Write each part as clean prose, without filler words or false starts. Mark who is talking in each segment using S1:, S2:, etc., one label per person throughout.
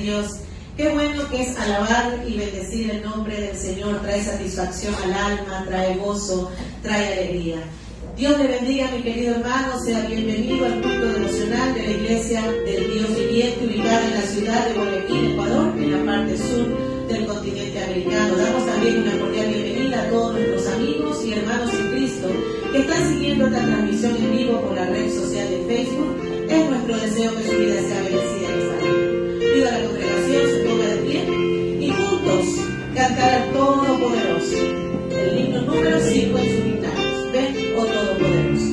S1: Dios. Qué bueno que es alabar y bendecir el nombre del Señor. Trae satisfacción al alma, trae gozo, trae alegría. Dios le bendiga, mi querido hermano. Sea bienvenido al culto devocional de la Iglesia del Dios Viviente, ubicada en la ciudad de Guayaquil, Ecuador, en la parte sur del continente americano. Damos también una cordial bienvenida a todos nuestros amigos y hermanos en Cristo que están siguiendo esta transmisión en vivo por la red social de Facebook. Es nuestro deseo que su vida sea bendecida en esta vida. Pido a la congregación se ponga de pie y juntos cantar al Todopoderoso. El himno número 5 en sus himnarios. Ven, oh Todopoderoso.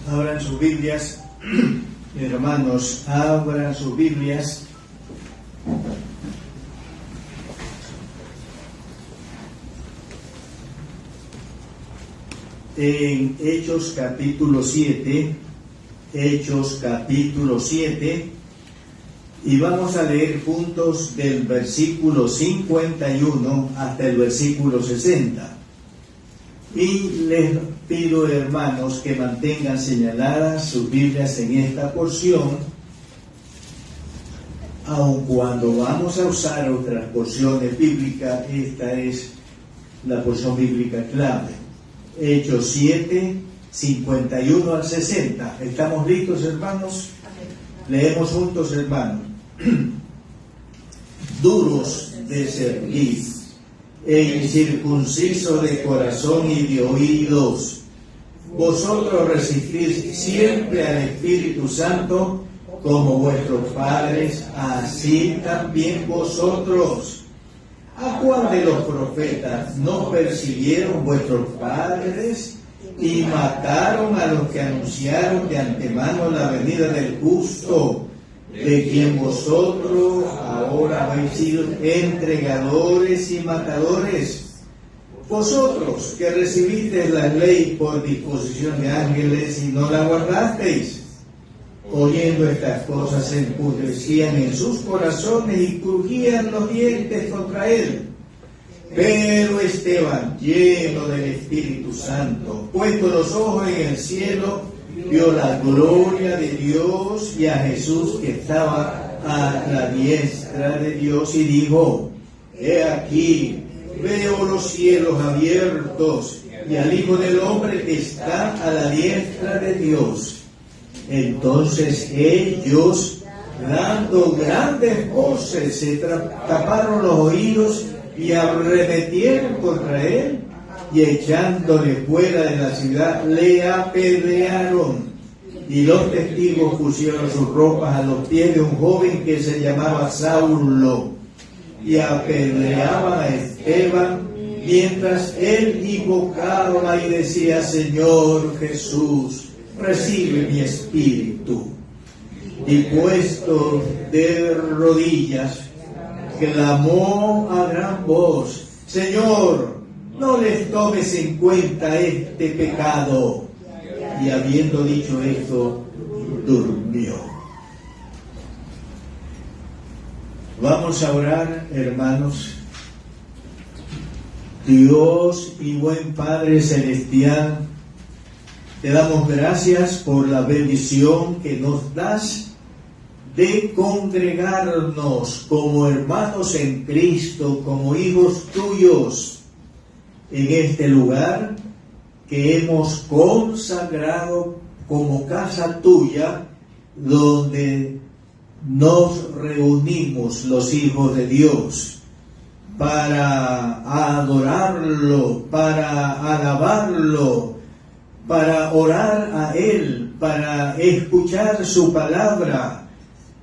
S2: Abran sus Biblias, hermanos, abran sus Biblias. En Hechos capítulo 7, Hechos capítulo 7, y vamos a leer juntos del versículo 51 hasta el versículo 60. Y les pido, hermanos, que mantengan señaladas sus Biblias en esta porción, aun cuando vamos a usar otras porciones bíblicas. Esta es la porción bíblica clave. Hechos 7, 51 al 60. ¿Estamos listos, hermanos? Leemos juntos, hermanos. Duros de cerviz e incircuncisos de corazón y de oídos, vosotros resistís siempre al Espíritu Santo, como vuestros padres, así también vosotros. ¿A cuál de los profetas no persiguieron vuestros padres y mataron a los que anunciaron de antemano la venida del justo, de quien vosotros ahora habéis sido entregadores y matadores? Vosotros que recibisteis la ley por disposición de ángeles y no la guardasteis, oyendo estas cosas se enfurecían en sus corazones y crujían los dientes contra él. Pero Esteban, lleno del Espíritu Santo, puesto los ojos en el cielo, vio la gloria de Dios y a Jesús que estaba a la diestra de Dios, y dijo: He aquí, veo los cielos abiertos y al Hijo del Hombre que está a la diestra de Dios. Entonces ellos, dando grandes voces, se taparon los oídos y arremetieron contra él, y echándole fuera de la ciudad le apedrearon. Y los testigos pusieron sus ropas a los pies de un joven que se llamaba Saulo, y apedreaban a Esteban mientras él invocaba y decía: Señor Jesús, recibe mi espíritu. Y puesto de rodillas, clamó a gran voz: Señor, no les tomes en cuenta este pecado. Y habiendo dicho esto, durmió. Vamos a orar, hermanos. Dios y buen Padre Celestial, te damos gracias por la bendición que nos das de congregarnos como hermanos en Cristo, como hijos tuyos, en este lugar que hemos consagrado como casa tuya, donde nos reunimos los hijos de Dios para adorarlo, para alabarlo, para orar a Él, para escuchar su palabra,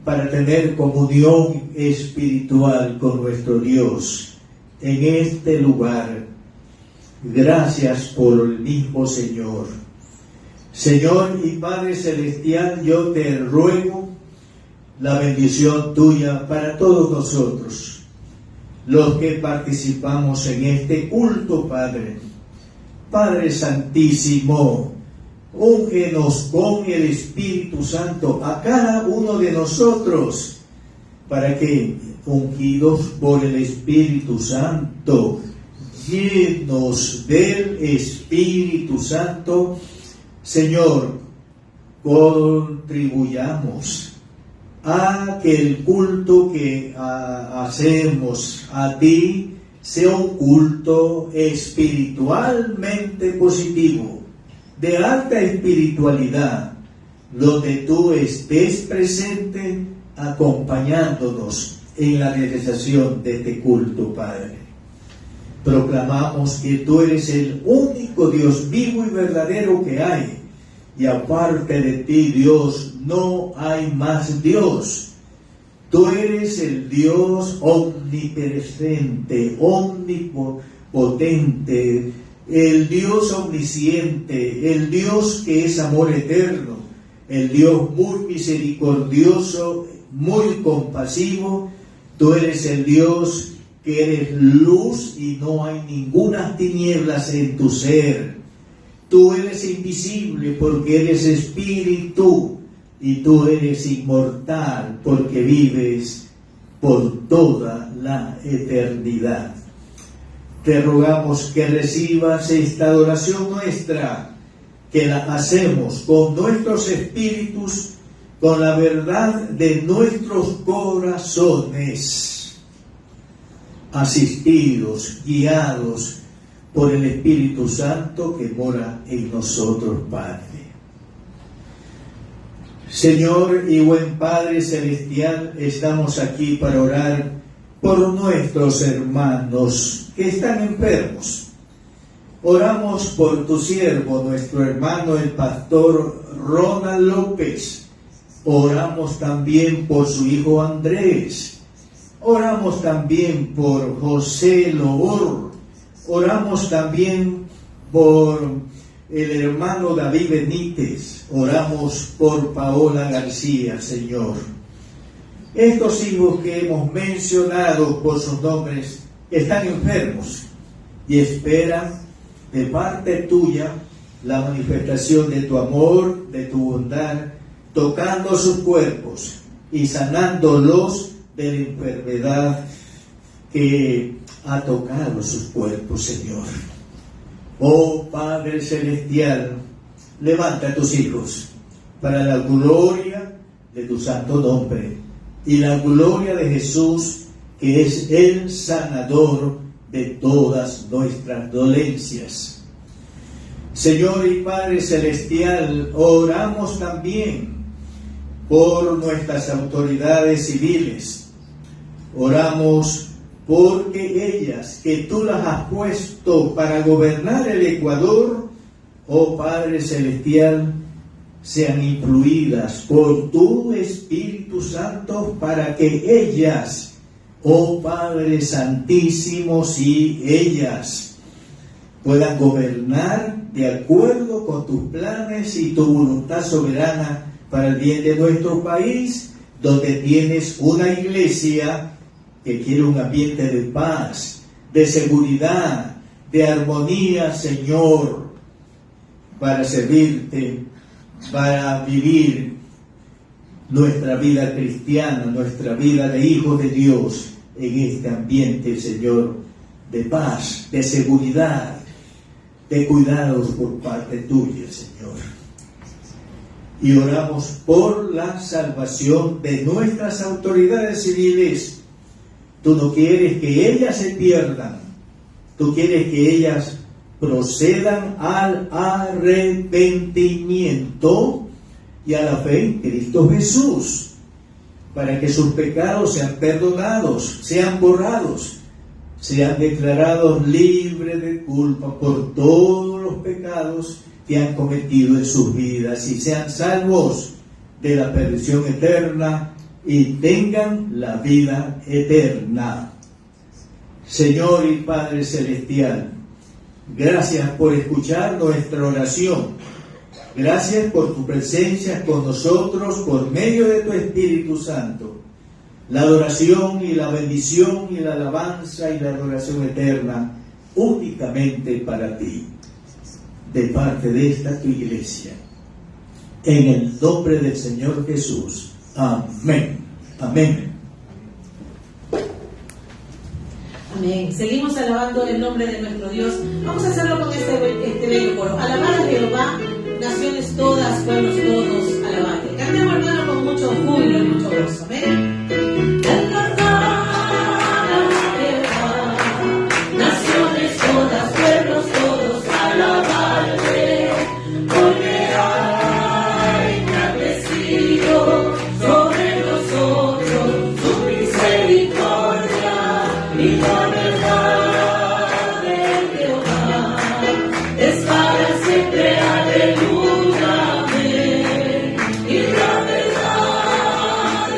S2: para tener comunión espiritual con nuestro Dios en este lugar. Gracias por el mismo Señor. Señor y Padre Celestial, yo te ruego la bendición tuya para todos nosotros, los que participamos en este culto, Padre. Padre Santísimo, úngenos con el Espíritu Santo a cada uno de nosotros, para que, ungidos por el Espíritu Santo, llenos del Espíritu Santo, Señor, contribuyamos a que el culto que hacemos a ti sea un culto espiritualmente positivo, de alta espiritualidad, donde tú estés presente acompañándonos en la realización de este culto, Padre. Proclamamos que tú eres el único Dios vivo y verdadero que hay, y aparte de ti, Dios, no hay más Dios. Tú eres el Dios omnipresente, omnipotente, el Dios omnisciente, el Dios que es amor eterno, el Dios muy misericordioso, muy compasivo. Tú eres el Dios que eres luz y no hay ninguna tinieblas en tu ser. Tú eres invisible porque eres espíritu, y tú eres inmortal porque vives por toda la eternidad. Te rogamos que recibas esta adoración nuestra, que la hacemos con nuestros espíritus, con la verdad de nuestros corazones, asistidos, guiados por el Espíritu Santo que mora en nosotros, Padre. Señor y buen Padre Celestial, estamos aquí para orar por nuestros hermanos que están enfermos. Oramos por tu siervo, nuestro hermano el pastor Ronald López. Oramos también por su hijo Andrés. Oramos también por José Lobor. Oramos también por el hermano David Benítez. Oramos por Paola García, Señor. Estos hijos que hemos mencionado por sus nombres están enfermos y esperan de parte tuya la manifestación de tu amor, de tu bondad, tocando sus cuerpos y sanándolos de la enfermedad que ha tocado sus cuerpos, Señor. Oh Padre Celestial, levanta a tus hijos para la gloria de tu santo nombre y la gloria de Jesús, que es el sanador de todas nuestras dolencias. Señor y Padre Celestial, oramos también por nuestras autoridades civiles. Oramos porque ellas, que tú las has puesto para gobernar el Ecuador, oh Padre Celestial, sean influidas por tu Espíritu Santo para que ellas, oh Padre Santísimo, si ellas puedan gobernar de acuerdo con tus planes y tu voluntad soberana para el bien de nuestro país, donde tienes una iglesia que quiere un ambiente de paz, de seguridad, de armonía, Señor, para servirte, para vivir nuestra vida cristiana, nuestra vida de hijos de Dios en este ambiente, Señor, de paz, de seguridad, de cuidados por parte tuya, Señor. Y oramos por la salvación de nuestras autoridades civiles. Tú no quieres que ellas se pierdan, tú quieres que ellas procedan al arrepentimiento y a la fe en Cristo Jesús, para que sus pecados sean perdonados, sean borrados, sean declarados libres de culpa por todos los pecados que han cometido en sus vidas y sean salvos de la perdición eterna y tengan la vida eterna. Señor y Padre Celestial, gracias por escuchar nuestra oración. Gracias por tu presencia con nosotros por medio de tu Espíritu Santo. La adoración y la bendición y la alabanza y la adoración eterna únicamente para ti, de parte de esta tu iglesia. En el nombre del Señor Jesús. Amén. Amén.
S1: Amén. Seguimos alabando el nombre de nuestro Dios. Vamos a hacerlo con este bello coro. Alabar a Jehová, naciones todas, pueblos todos, alabadle. Cantemos, hermano, con mucho júbilo y mucho gozo. Amén.
S3: Aleluya, amén. Y la verdad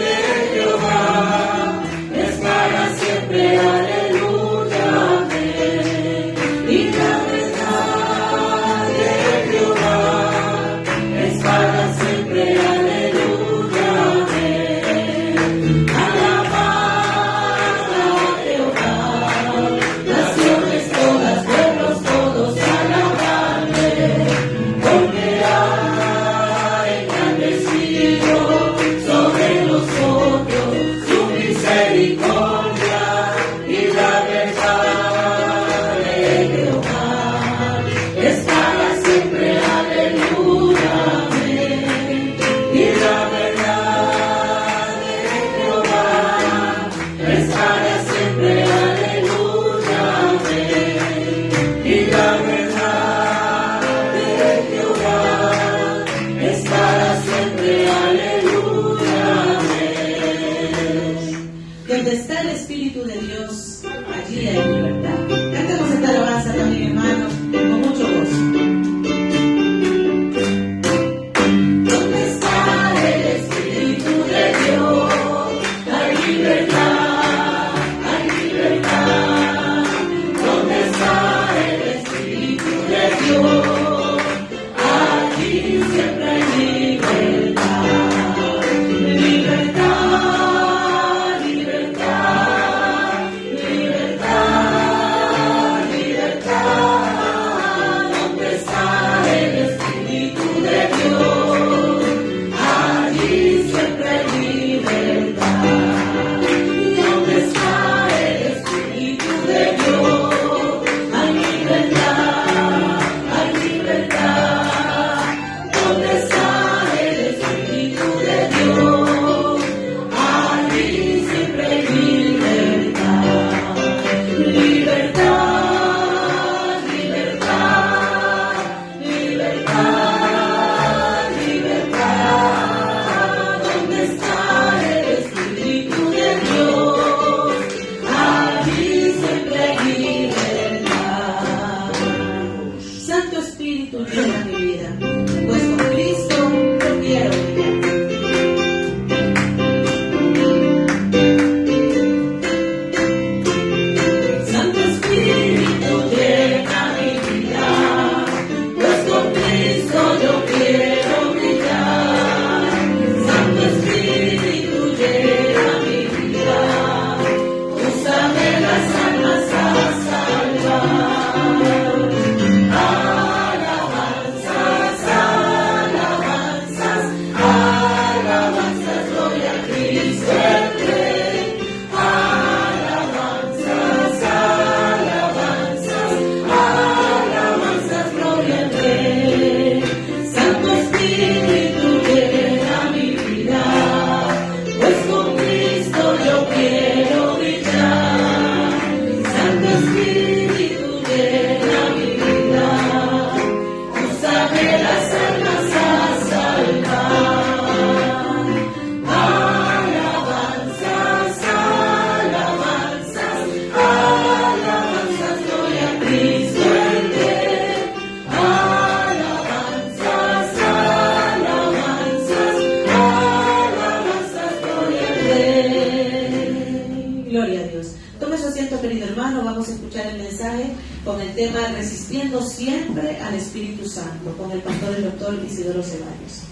S1: asiento, querido hermano, vamos a escuchar el mensaje con el tema Resistiendo siempre al Espíritu Santo, con el pastor el doctor Isidoro Ceballos.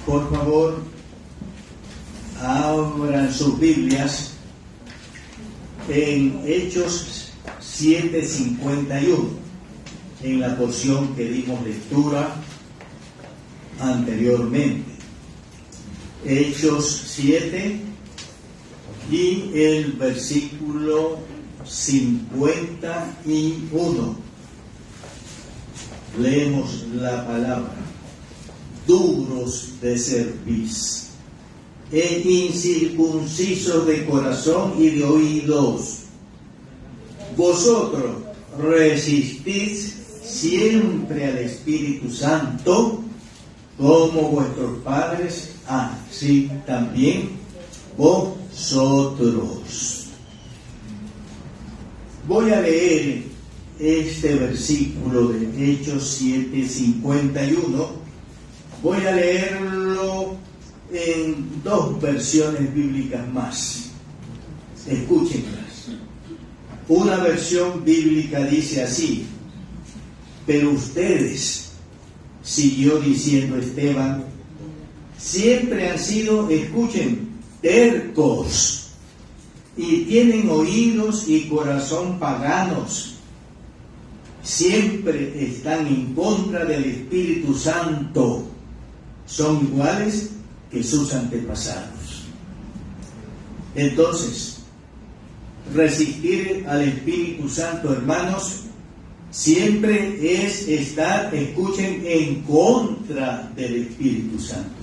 S2: Por favor, abran sus Biblias en Hechos 7:51, en la porción que dimos lectura anteriormente. Hechos 7 y el versículo 51. Leemos la palabra: duros de cerviz, e incircuncisos de corazón y de oídos. Vosotros resistís siempre al Espíritu Santo, como vuestros padres, así también vosotros. Voy a leer este versículo de Hechos 7:51. Voy a leerlo en dos versiones bíblicas más. Escúchenlas. Una versión bíblica dice así: pero ustedes, siguió diciendo Esteban, siempre han sido, escuchen, tercos, y tienen oídos y corazón paganos. Siempre están en contra del Espíritu Santo. Son iguales que sus antepasados. Entonces, resistir al Espíritu Santo, hermanos, siempre es estar, escuchen, en contra del Espíritu Santo.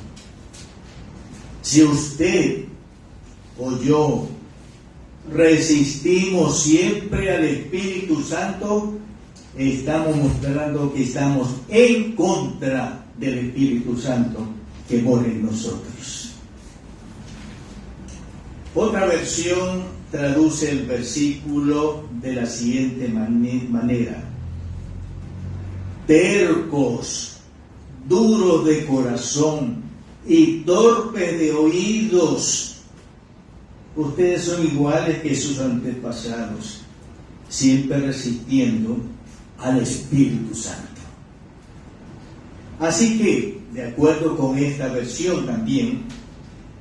S2: Si usted o yo resistimos siempre al Espíritu Santo, estamos mostrando que estamos en contra del Espíritu Santo que mora en nosotros. Otra versión traduce el versículo de la siguiente manera: tercos, duros de corazón y torpes de oídos. Ustedes son iguales que sus antepasados, siempre resistiendo al Espíritu Santo. Así que, de acuerdo con esta versión también,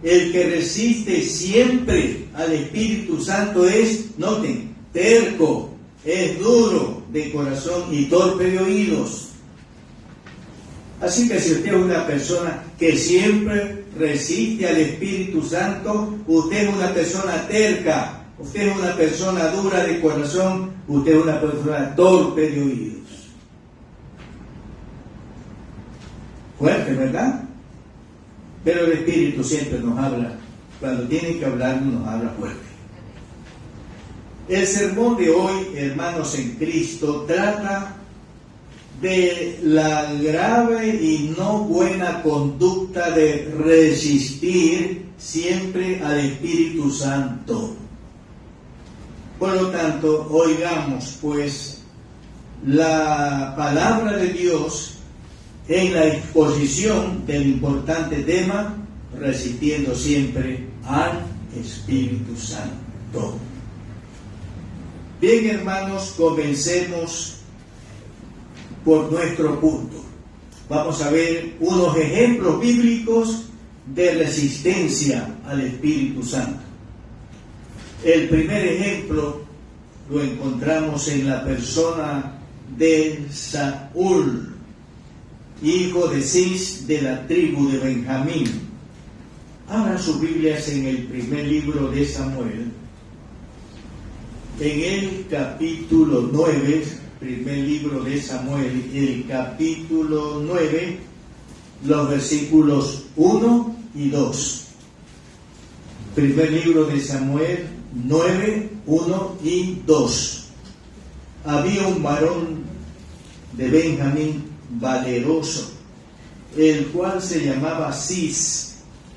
S2: el que resiste siempre al Espíritu Santo es, noten, terco, es duro de corazón y torpe de oídos. Así que si usted es una persona que siempre resiste al Espíritu Santo, usted es una persona terca, usted es una persona dura de corazón, usted es una persona torpe de oídos. Fuerte, ¿verdad? Pero el Espíritu siempre nos habla, cuando tiene que hablar nos habla fuerte. El sermón de hoy, hermanos en Cristo, trata de la grave y no buena conducta de resistir siempre al Espíritu Santo. Por lo tanto, oigamos pues la palabra de Dios en la exposición del importante tema, resistiendo siempre al Espíritu Santo. Bien, hermanos, comencemos por nuestro punto. Vamos a ver unos ejemplos bíblicos de resistencia al Espíritu Santo. El primer ejemplo lo encontramos en la persona de Saúl, hijo de Cis, de la tribu de Benjamín. Abran sus Biblias en el primer libro de Samuel, en el capítulo 9, primer libro de Samuel, el capítulo 9, los versículos 1 y 2. Primer libro de Samuel 9, 1 y 2. Había un varón de Benjamín valeroso, el cual se llamaba Cis,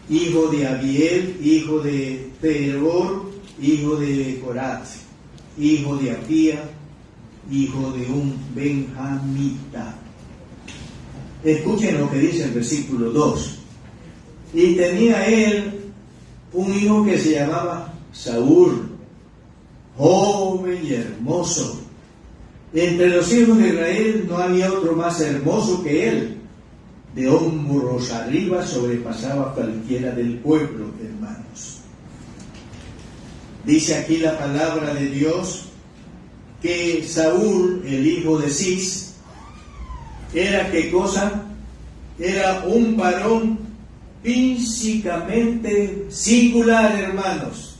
S2: hijo de Abiel, hijo de Peror, hijo de Corat, hijo de Apía, hijo de un benjamita. Escuchen lo que dice el versículo 2. Y tenía él un hijo que se llamaba Saúl, joven y hermoso. Entre los hijos de Israel no había otro más hermoso que él. De hombros arriba sobrepasaba cualquiera del pueblo, hermanos. Dice aquí la palabra de Dios que Saúl, el hijo de Cis, era ¿qué cosa? Era un varón físicamente singular, hermanos.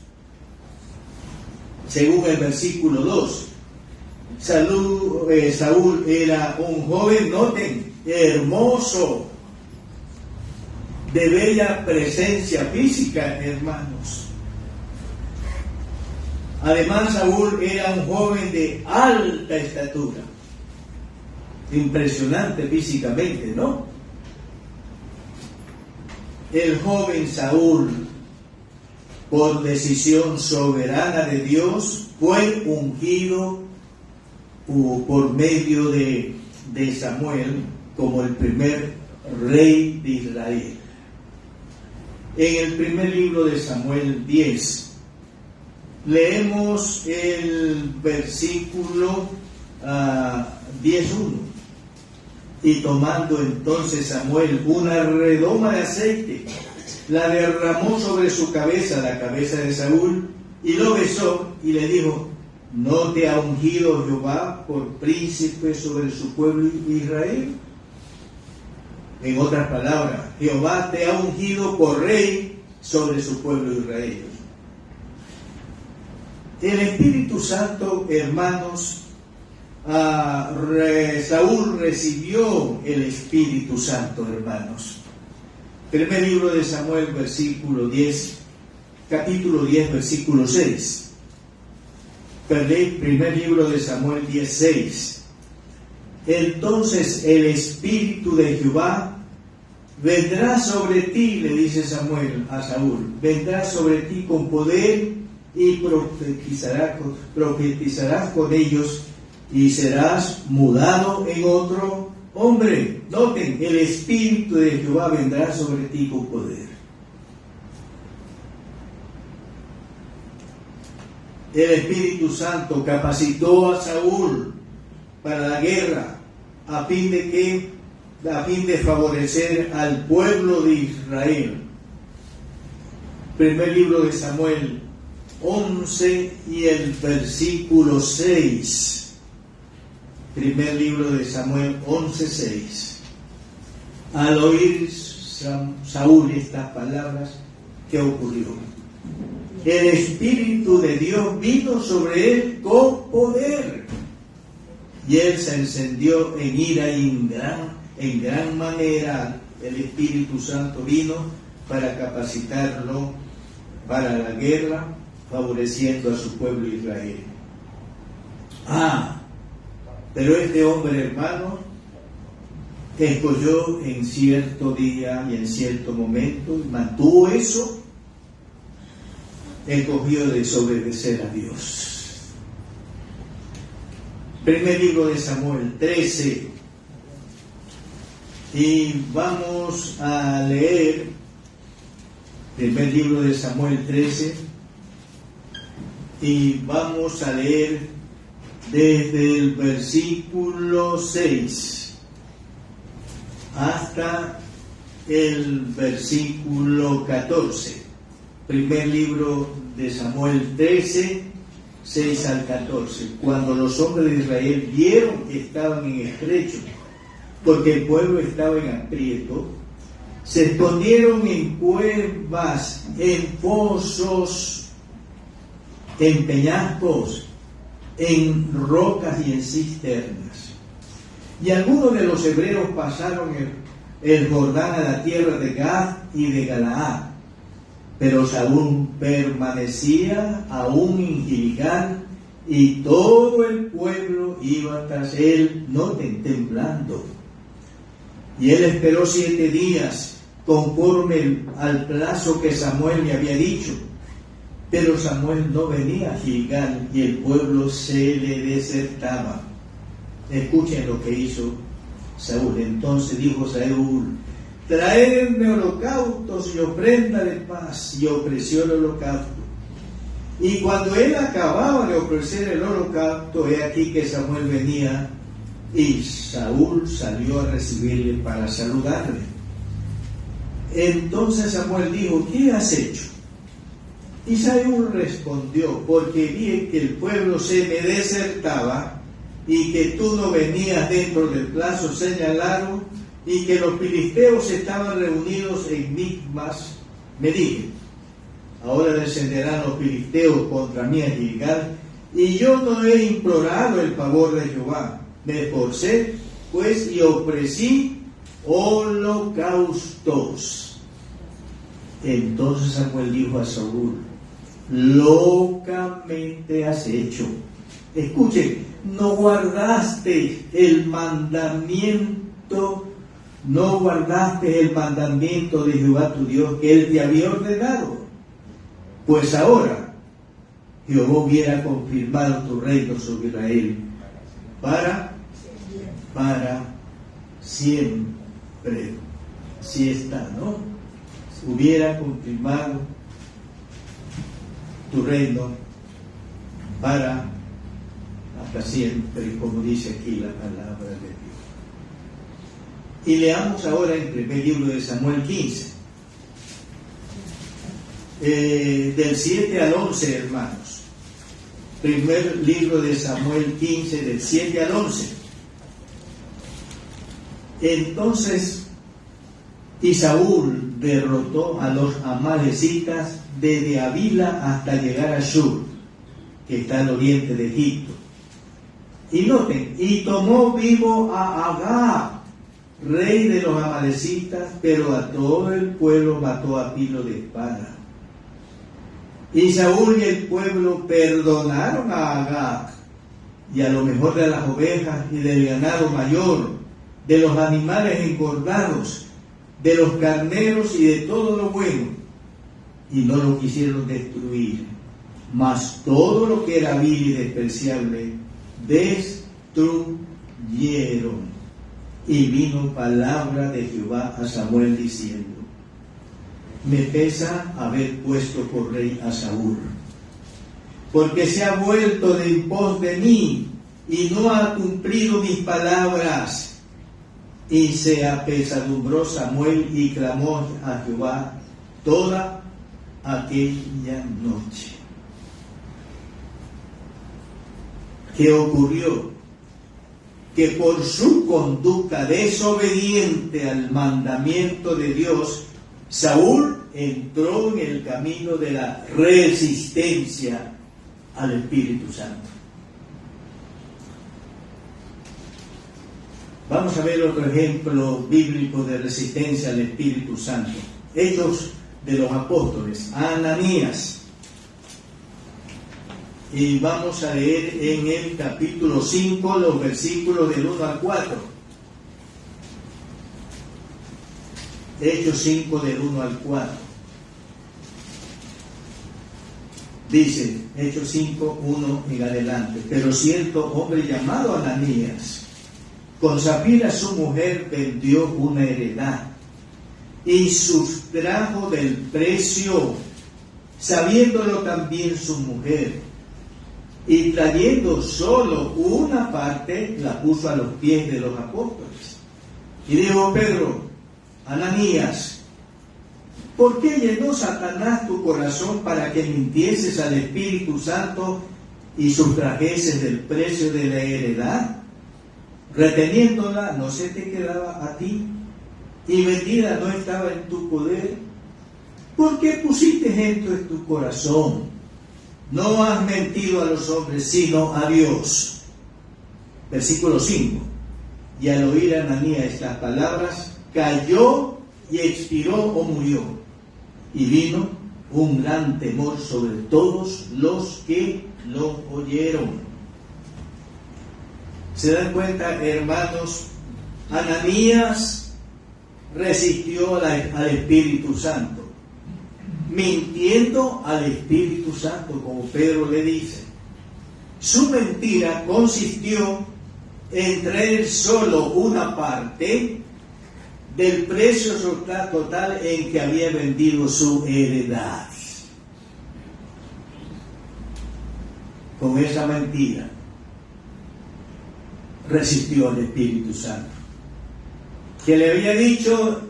S2: Según el versículo 2, Saúl era un joven, noten, hermoso, de bella presencia física, hermanos. Además, Saúl era un joven de alta estatura, impresionante físicamente, ¿no? El joven Saúl, por decisión soberana de Dios, fue ungido por medio de Samuel como el primer rey de Israel. En el primer libro de Samuel 10, leemos el versículo 10:1. Y tomando entonces Samuel una redoma de aceite, la derramó sobre su cabeza, la cabeza de Saúl, y lo besó y le dijo: ¿no te ha ungido Jehová por príncipe sobre su pueblo Israel? En otras palabras, Jehová te ha ungido por rey sobre su pueblo Israel. El Espíritu Santo, hermanos, Saúl recibió el Espíritu Santo, hermanos. Primer libro de Samuel, capítulo 10, versículo 6. Primer libro de Samuel 10:6. Entonces el Espíritu de Jehová vendrá sobre ti, le dice Samuel a Saúl, vendrá sobre ti con poder y profetizarás con ellos y serás mudado en otro hombre. Noten, el Espíritu de Jehová vendrá sobre ti con poder. El Espíritu Santo capacitó a Saúl para la guerra a fin de favorecer al pueblo de Israel. Primer libro de Samuel 11 y el versículo 6. Primer libro de Samuel 11:6. Al oír Saúl estas palabras, ¿qué ocurrió? El Espíritu de Dios vino sobre él con poder, y él se encendió en ira y en gran manera. El Espíritu Santo vino para capacitarlo para la guerra, favoreciendo a su pueblo Israel. Pero este hombre, hermano, escogió en cierto día y en cierto momento, y mantuvo eso, escogió desobedecer a Dios. Primer libro de Samuel 13, y vamos a leer primer libro de Samuel 13, y vamos a leer desde el versículo 6 hasta el versículo 14. Primer libro de Samuel 13, 6 al 14. Cuando los hombres de Israel vieron que estaban en estrecho, porque el pueblo estaba en aprieto, se escondieron en cuevas, en pozos, en peñascos, en rocas y en cisternas. Y algunos de los hebreos pasaron el Jordán a la tierra de Gad y de Galaad, pero Saúl permanecía aún en Gilgal, y todo el pueblo iba tras él, noten, temblando. Y él esperó 7 días, conforme al plazo que Samuel le había dicho. Pero Samuel no venía a Gilgal, y el pueblo se le desertaba. Escuchen lo que hizo Saúl. Entonces dijo Saúl: traedme holocaustos y ofrenda de paz. Y ofreció el holocausto. Y cuando él acababa de ofrecer el holocausto, he aquí que Samuel venía, y Saúl salió a recibirle para saludarle. Entonces Samuel dijo: ¿qué has hecho? Y Saúl respondió: porque vi que el pueblo se me desertaba, y que tú no venías dentro del plazo señalado, y que los filisteos estaban reunidos en Micmas. Me dije: ahora descenderán los filisteos contra mí a Gilgal, y yo no he implorado el favor de Jehová. Me esforcé pues y ofrecí holocaustos. Entonces Samuel dijo a Saúl: locamente has hecho. Escuchen, no guardaste el mandamiento de Jehová tu Dios, que él te había ordenado. Pues ahora Jehová hubiera confirmado tu reino sobre Israel para siempre. Si está, ¿no? Hubiera confirmado tu reino para hasta siempre, como dice aquí la palabra de Dios. Y leamos ahora el primer libro de Samuel 15, del 7 al 11, hermanos. Primer libro de Samuel 15, del 7 al 11. Entonces, y Saúl derrotó a los amalecitas desde Avila hasta llegar a Shur, que está al oriente de Egipto. Y noten, y tomó vivo a Agag, rey de los amalecitas, pero a todo el pueblo mató a filo de espada. Y Saúl y el pueblo perdonaron a Agag, y a lo mejor de las ovejas y del ganado mayor, de los animales engordados, de los carneros y de todo lo bueno, y no lo quisieron destruir, mas todo lo que era vil y despreciable destruyeron. Y vino palabra de Jehová a Samuel diciendo: me pesa haber puesto por rey a Saúl, porque se ha vuelto de en pos de mí y no ha cumplido mis palabras. Y se apesadumbró Samuel y clamó a Jehová toda aquella noche. ¿Qué ocurrió? Que por su conducta desobediente al mandamiento de Dios, Saúl entró en el camino de la resistencia al Espíritu Santo. Vamos a ver otro ejemplo bíblico de resistencia al Espíritu Santo. Hechos de los Apóstoles, Ananías. Y vamos a leer en el capítulo 5 los versículos del 1 al 4. Hechos 5 del 1 al 4. Dice, Hechos 5, 1 en adelante: pero cierto hombre llamado Ananías, con Safira su mujer, vendió una heredad y sustrajo del precio, sabiéndolo también su mujer, y trayendo solo una parte, la puso a los pies de los apóstoles. Y dijo Pedro: Ananías, ¿por qué llenó Satanás tu corazón para que mintieses al Espíritu Santo y sustrajeses del precio de la heredad? Reteniéndola, no se te quedaba a ti, y vendida no estaba en tu poder. ¿Por qué pusiste esto en tu corazón? No has mentido a los hombres, sino a Dios. Versículo 5. Y al oír a Ananías estas palabras, cayó y expiró o murió. Y vino un gran temor sobre todos los que lo oyeron. ¿Se dan cuenta, hermanos? Ananías resistió al Espíritu Santo, mintiendo al Espíritu Santo, como Pedro le dice. Su mentira consistió entre él solo una parte del precio total en que había vendido su heredad. Con esa mentira resistió al Espíritu Santo, que le había dicho: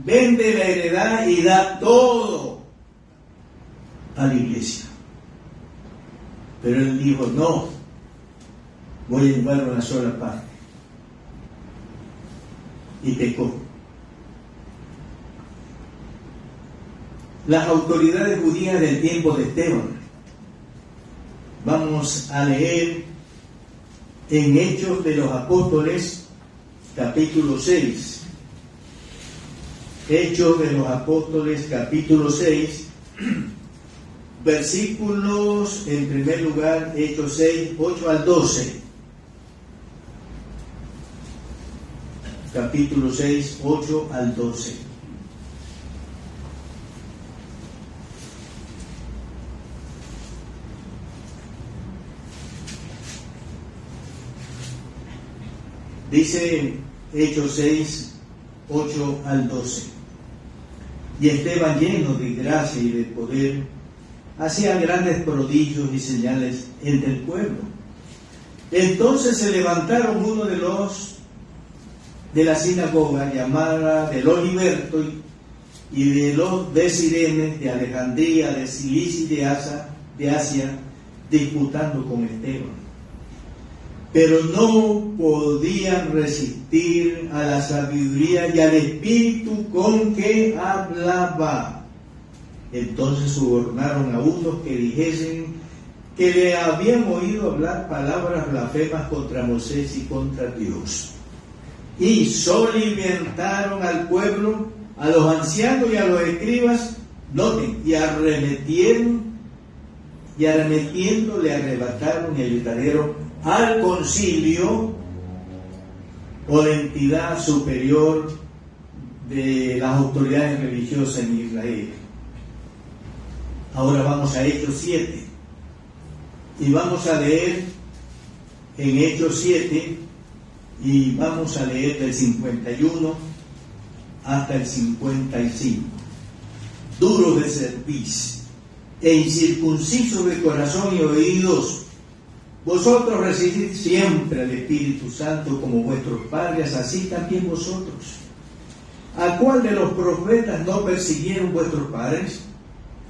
S2: vende la heredad y da todo a la iglesia. Pero él dijo: no, voy a llevar una sola parte. Y pecó. Las autoridades judías del tiempo de Esteban. Vamos a leer en Hechos de los Apóstoles, capítulo 6. Hechos de los Apóstoles, capítulo 6, versículos, en primer lugar, Hechos 6, 8 al 12. Capítulo 6, 8 al 12. Dice Hechos 6, 8 al 12. Y Esteban, lleno de gracia y de poder, hacía grandes prodigios y señales entre el pueblo. Entonces se levantaron uno de la sinagoga llamada de los Libertos y de los de Cirene, de Alejandría, de Cilicia y de Asia, disputando con Esteban. Pero no podían resistir a la sabiduría y al espíritu con que hablaba. Entonces sobornaron a unos que dijesen que le habían oído hablar palabras blasfemas contra Moisés y contra Dios. Y solimentaron al pueblo, a los ancianos y a los escribas, noten, y arremetiendo le arrebataron el letradero al concilio, o la entidad superior de las autoridades religiosas en Israel. Ahora vamos a Hechos 7 y vamos a leer en Hechos 7 y vamos a leer del 51 hasta el 55. Duros de cerviz e incircuncisos de corazón y oídos, vosotros recibid siempre al Espíritu Santo como vuestros padres, así también vosotros. ¿A cuál de los profetas no persiguieron vuestros padres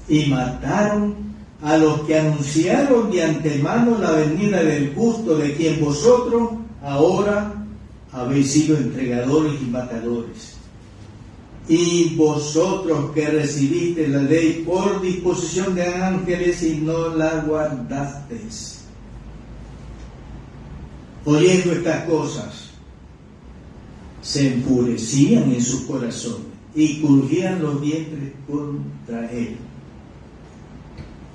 S2: y mataron a los que anunciaron de antemano la venida del justo, de quien vosotros ahora habéis sido entregadores y matadores? Y vosotros que recibisteis la ley por disposición de ángeles y no la guardasteis. Oyendo estas cosas, se enfurecían en sus corazones y crujían los vientres contra él.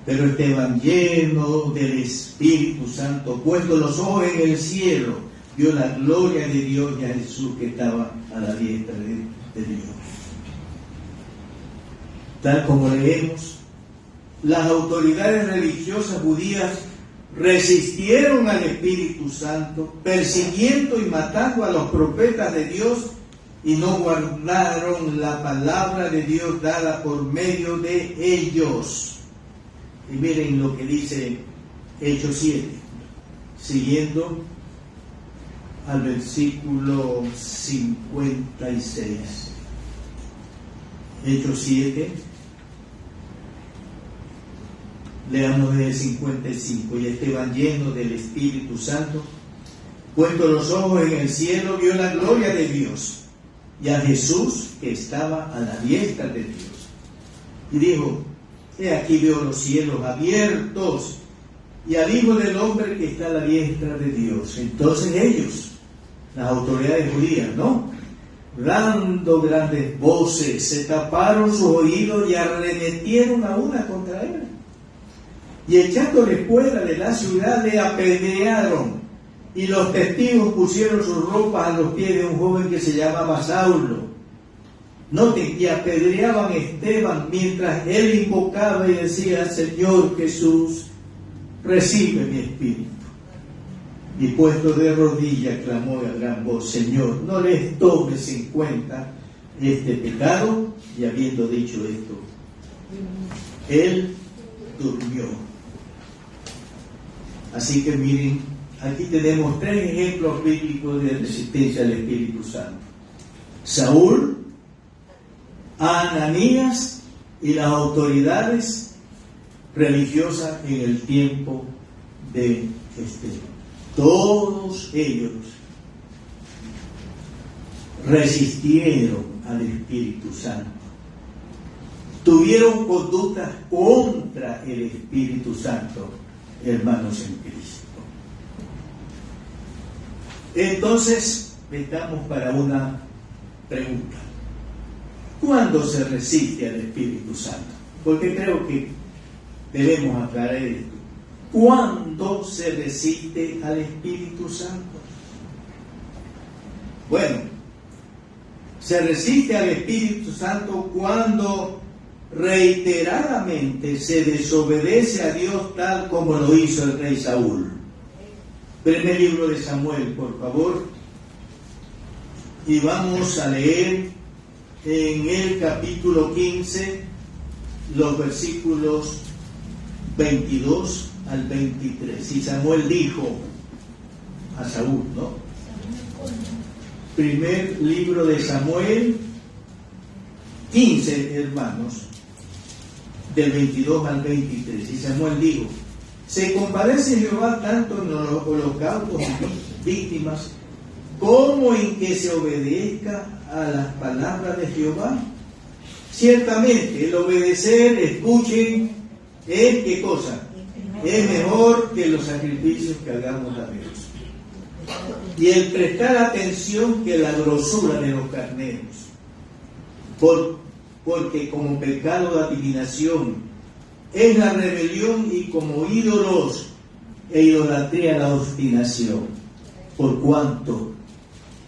S2: Pero Esteban, lleno del Espíritu Santo, puesto los ojos en el cielo, vio la gloria de Dios y a Jesús que estaba a la diestra de Dios. Tal como leemos, las autoridades religiosas judías resistieron al Espíritu Santo, persiguiendo y matando a los profetas de Dios, y no guardaron la palabra de Dios dada por medio de ellos. Y miren lo que dice Hechos 7, siguiendo al versículo 56. Hechos 7, leamos desde el 55. Y Esteban, lleno del Espíritu Santo, puesto los ojos en el cielo, vio la gloria de Dios y a Jesús que estaba a la diestra de Dios. Y dijo: he aquí veo los cielos abiertos y al Hijo del Hombre que está a la diestra de Dios. Entonces ellos, las autoridades judías, dando grandes voces, se taparon sus oídos y arremetieron a una contra él. Y echándole fuera de la ciudad, le apedrearon. Y los testigos pusieron sus ropas a los pies de un joven que se llamaba Saulo. Noten, y apedreaban a Esteban mientras él invocaba y decía: Señor Jesús, recibe mi espíritu. y puesto de rodillas clamó a gran voz: Señor, no les tomes en cuenta este pecado. Y habiendo dicho esto, él durmió. Así que miren, aquí tenemos 3 ejemplos bíblicos de resistencia al Espíritu Santo: Saúl, Ananías y las autoridades religiosas en el tiempo de Esteban. Todos ellos resistieron al Espíritu Santo, tuvieron conductas contra el Espíritu Santo, hermanos en Cristo. Entonces, estamos para una pregunta: ¿cuándo se resiste al Espíritu Santo? Porque creo que debemos aclarar esto. ¿Cuándo se resiste al Espíritu Santo? Bueno, se resiste al Espíritu Santo cuando reiteradamente se desobedece a Dios, tal como lo hizo el rey Saúl. Primer libro de Samuel, por favor. Y vamos a leer en el capítulo 15 los versículos 22 al 23. Y Samuel dijo a Saúl, ¿no? Primer libro de Samuel 15, hermanos, del 22 al 23. Y Samuel dijo: ¿se compadece Jehová tanto en los holocaustos y víctimas como en que se obedezca a las palabras de Jehová? Ciertamente el obedecer, escuchen, es ¿qué cosa? Es mejor que los sacrificios que hagamos a Dios, y el prestar atención que la grosura de los carneros, porque como pecado de adivinación es la rebelión, y como ídolos e idolatría la obstinación. Por cuanto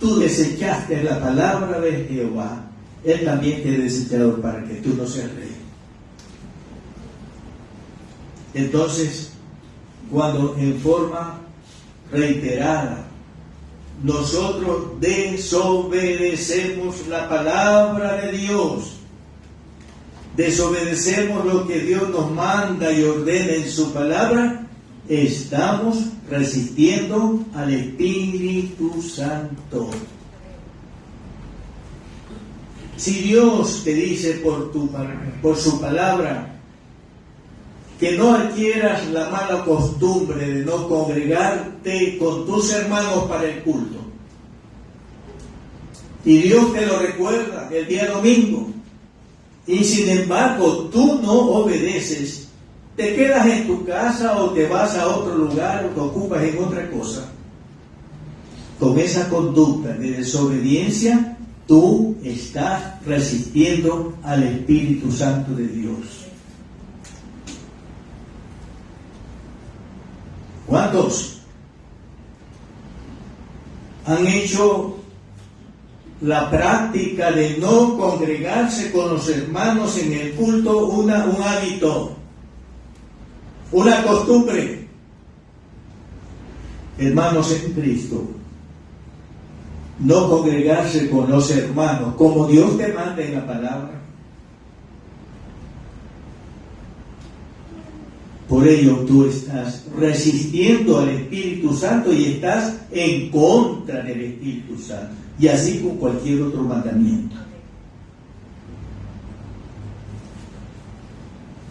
S2: tú desechaste la palabra de Jehová, él también te ha desechado para que tú no seas rey. Entonces, cuando en forma reiterada nosotros desobedecemos la palabra de Dios, desobedecemos lo que Dios nos manda y ordena en su palabra, estamos resistiendo al Espíritu Santo. Si Dios te dice por su palabra que no adquieras la mala costumbre de no congregarte con tus hermanos para el culto, y Dios te lo recuerda el día domingo, y sin embargo tú no obedeces, te quedas en tu casa o te vas a otro lugar o te ocupas en otra cosa, con esa conducta de desobediencia, tú estás resistiendo al Espíritu Santo de Dios. ¿Cuántos han hecho la práctica de no congregarse con los hermanos en el culto un hábito, una costumbre? Hermanos en Cristo, no congregarse con los hermanos como Dios te manda en la palabra. Por ello tú estás resistiendo al Espíritu Santo y estás en contra del Espíritu Santo. Y así con cualquier otro mandamiento.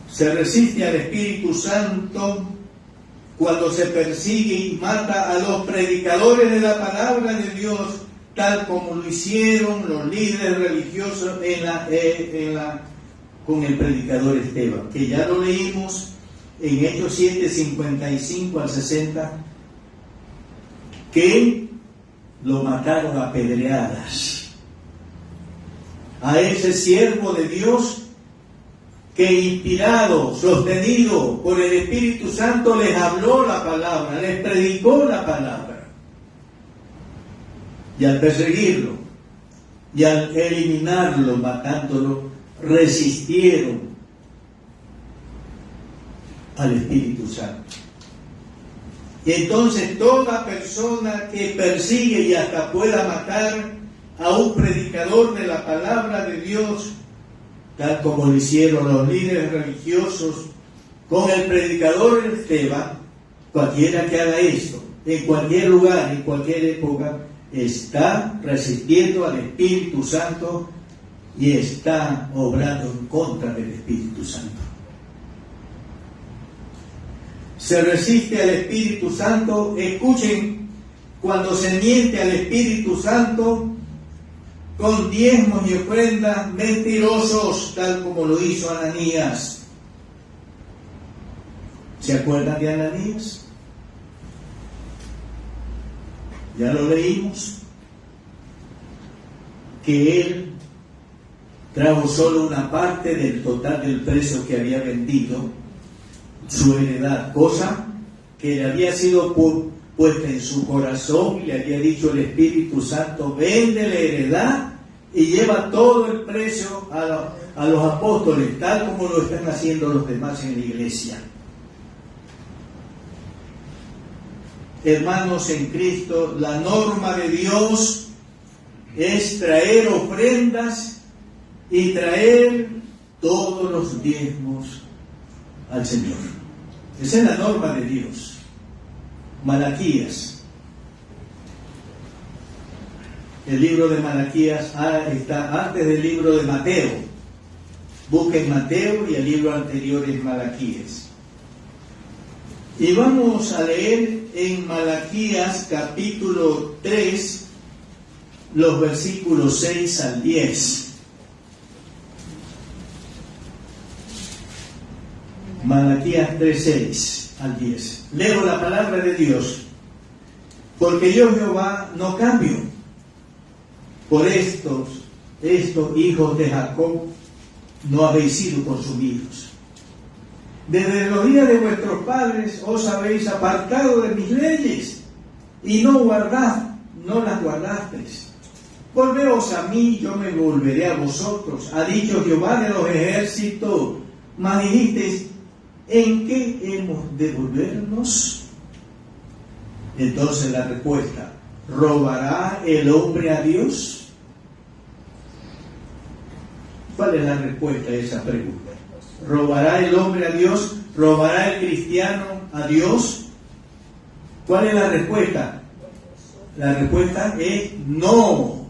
S2: Se resiste al Espíritu Santo cuando se persigue y mata a los predicadores de la palabra de Dios, tal como lo hicieron los líderes religiosos con el predicador Esteban, que ya lo leímos en Hechos 7, 55 al 60, que lo mataron a pedreadas. A ese siervo de Dios que, inspirado, sostenido por el Espíritu Santo, les habló la palabra, les predicó la palabra. Y al perseguirlo y al eliminarlo, matándolo, resistieron al Espíritu Santo. Y entonces toda persona que persigue y hasta pueda matar a un predicador de la palabra de Dios, tal como lo hicieron los líderes religiosos con el predicador Esteban, cualquiera que haga esto, en cualquier lugar, en cualquier época, está resistiendo al Espíritu Santo y está obrando en contra del Espíritu Santo. Se resiste al Espíritu Santo. Escuchen, cuando se miente al Espíritu Santo con diezmos y ofrendas mentirosos, tal como lo hizo Ananías. ¿Se acuerdan de Ananías? Ya lo leímos, que él trajo solo una parte del total del precio que había vendido, su heredad, cosa que le había sido puesta en su corazón, y le había dicho el Espíritu Santo: vende la heredad y lleva todo el precio a los apóstoles, tal como lo están haciendo los demás en la iglesia. Hermanos en Cristo, la norma de Dios es traer ofrendas y traer todos los diezmos al Señor. Esa es la norma de Dios. Malaquías. El libro de Malaquías está antes del libro de Mateo. Busquen Mateo y el libro anterior es Malaquías. Y vamos a leer en Malaquías capítulo 3, los versículos 6 al 10. Malaquías 3, 6 al 10. Leo la palabra de Dios. Porque yo, Jehová, no cambio. Por estos hijos de Jacob no habéis sido consumidos. Desde los días de vuestros padres os habéis apartado de mis leyes y no las guardasteis. Volveos a mí, yo me volveré a vosotros, ha dicho Jehová de los ejércitos. Mas dijisteis: ¿en qué hemos de volvernos? Entonces la respuesta: ¿robará el hombre a Dios? ¿Cuál es la respuesta a esa pregunta? ¿Robará el hombre a Dios? ¿Robará el cristiano a Dios? ¿Cuál es la respuesta? La respuesta es no.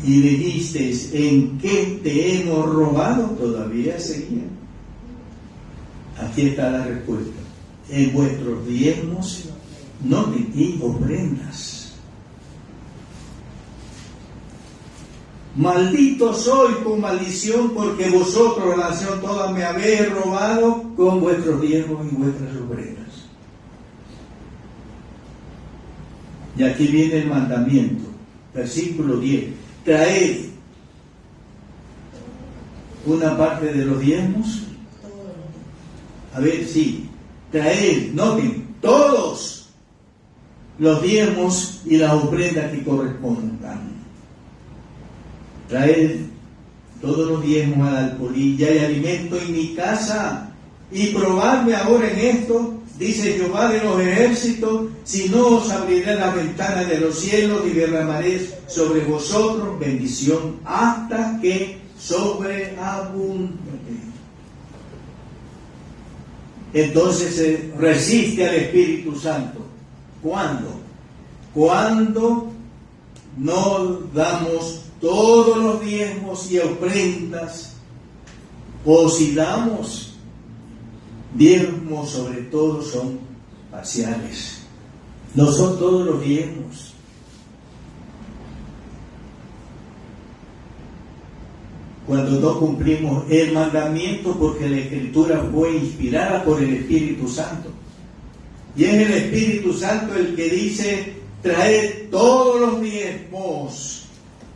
S2: Y dijisteis: ¿en qué te hemos robado? Todavía seguía. Aquí está la respuesta: en vuestros diezmos no y ofrendas. Maldito soy con maldición, porque vosotros, la nación toda, me habéis robado con vuestros diezmos y vuestras ofrendas. Y aquí viene el mandamiento, versículo 10. Traed una parte de los diezmos. A ver, sí. Traed, noten, todos los diezmos y las ofrendas que correspondan. Traed todos los diezmos al alfolí, y hay alimento en mi casa, y probadme ahora en esto, dice Jehová de los ejércitos, si no os abriré las ventanas de los cielos y derramaré sobre vosotros bendición hasta que sobreabunde. Entonces se resiste al Espíritu Santo. ¿Cuándo? Cuando no damos todos los diezmos y ofrendas, o si damos diezmos, sobre todo son parciales, no son todos los diezmos. Cuando no cumplimos el mandamiento, porque la Escritura fue inspirada por el Espíritu Santo, y es el Espíritu Santo el que dice: traed todos los diezmos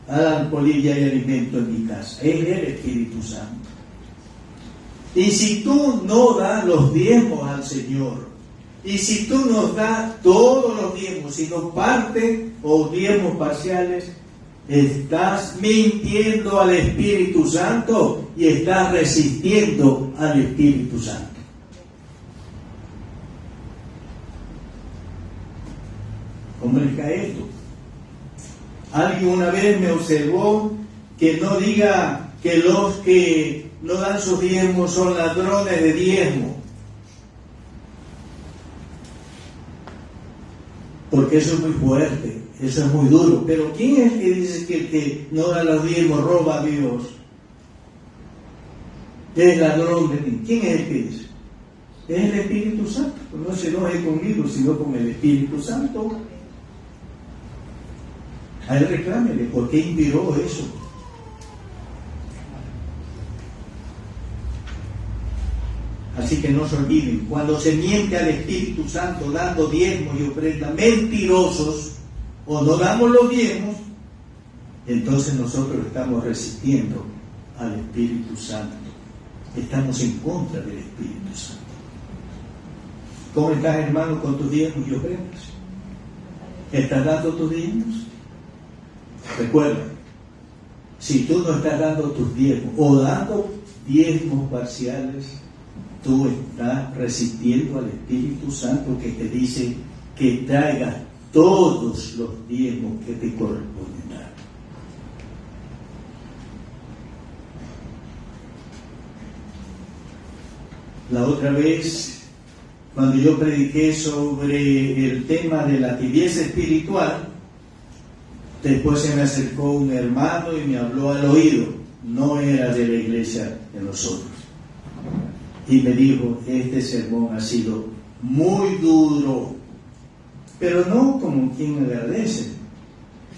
S2: al alfolí y hay alimento en mi casa. Es el Espíritu Santo. Y si tú no das los diezmos al Señor, y si tú nos das todos los diezmos, sino parte o diezmos parciales, Estás mintiendo al Espíritu Santo y estás resistiendo al Espíritu Santo. ¿Cómo les cae esto? Alguien una vez me observó que no diga que los que no dan sus diezmos son ladrones de diezmo, porque eso es muy fuerte, eso es muy duro. Pero ¿quién es el que dice que el que no da los diezmos roba a Dios? Es ladrón de Dios. ¿Quién es el que dice? Es el Espíritu Santo. No se enoje conmigo, sino con el Espíritu Santo. A él reclámele, ¿por qué inspiró eso? Así que no se olviden, cuando se miente al Espíritu Santo dando diezmos y ofrendas, mentirosos, o no damos los diezmos, entonces nosotros estamos resistiendo al Espíritu Santo. Estamos en contra del Espíritu Santo. ¿Cómo estás, hermano, con tus diezmos y ofrendas? ¿Estás dando tus diezmos? Recuerda, si tú no estás dando tus diezmos o dando diezmos parciales, tú estás resistiendo al Espíritu Santo que te dice que traigas todos los diezmos que te corresponden dar. La otra vez, cuando yo prediqué sobre el tema de la tibieza espiritual, después se me acercó un hermano y me habló al oído. No era de la iglesia de nosotros. Y me dijo, este sermón ha sido muy duro, pero no como quien agradece.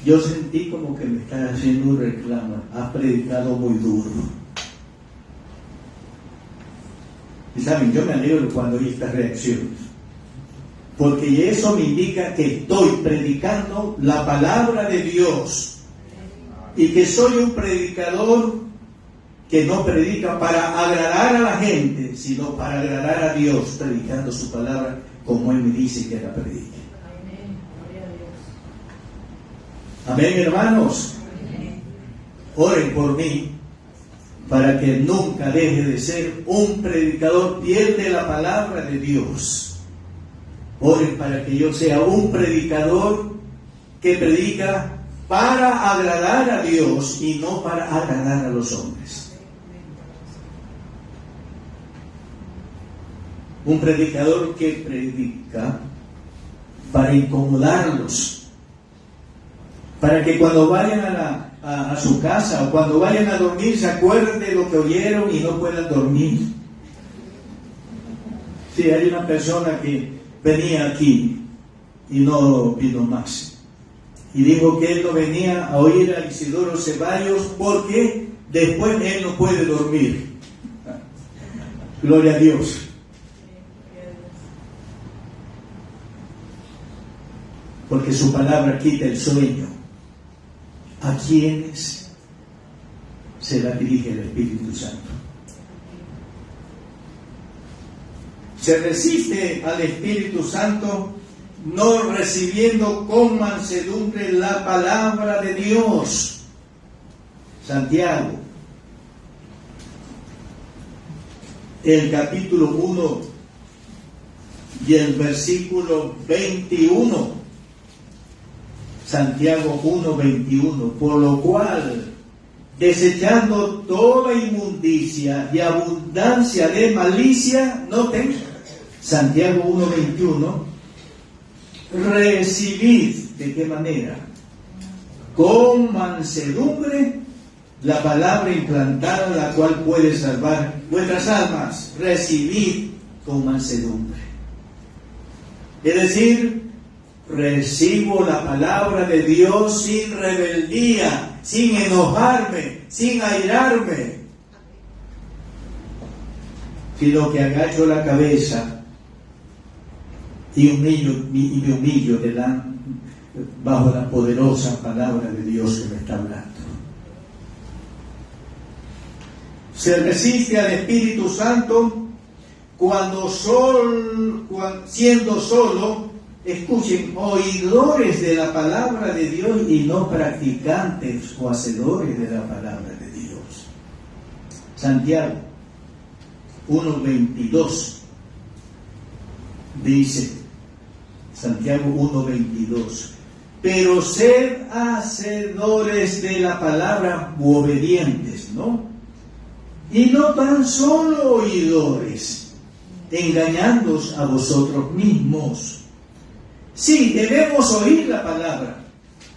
S2: Yo sentí como que me estaba haciendo un reclamo. Has predicado muy duro. Y saben, yo me alegro cuando oí estas reacciones, porque eso me indica que estoy predicando la palabra de Dios y que soy un predicador que no predica para agradar a la gente, sino para agradar a Dios, predicando su palabra como Él me dice que la predique. Amén, hermanos. Oren por mí para que nunca deje de ser un predicador fiel de la palabra de Dios. Oren para que yo sea un predicador que predica para agradar a Dios y no para agradar a los hombres. Un predicador que predica para incomodarlos, para que cuando vayan a su casa o cuando vayan a dormir se acuerden de lo que oyeron y no puedan dormir. Sí, hay una persona que venía aquí y no vino más. Y dijo que él no venía a oír a Isidoro Ceballos porque después él no puede dormir. Gloria a Dios. Porque su palabra quita el sueño. ¿A quiénes se la dirige el Espíritu Santo? Se resiste al Espíritu Santo no recibiendo con mansedumbre la palabra de Dios. Santiago, el capítulo 1 y el versículo 21. Santiago 1:21, por lo cual, desechando toda inmundicia y abundancia de malicia, noten, Santiago 1:21, recibid, ¿de qué manera? Con mansedumbre la palabra implantada, la cual puede salvar vuestras almas. Recibid con mansedumbre. Es decir, recibo la palabra de Dios sin rebeldía, sin enojarme, sin airarme, sino que agacho la cabeza y me humillo bajo la poderosa palabra de Dios que me está hablando. Se resiste al Espíritu Santo cuando siendo solo escuchen, oidores de la palabra de Dios y no practicantes o hacedores de la palabra de Dios. Santiago 1:22 dice, Santiago 1:22, pero sed hacedores de la palabra u obedientes, ¿no? Y no tan solo oidores, engañándoos a vosotros mismos. Sí, debemos oír la palabra,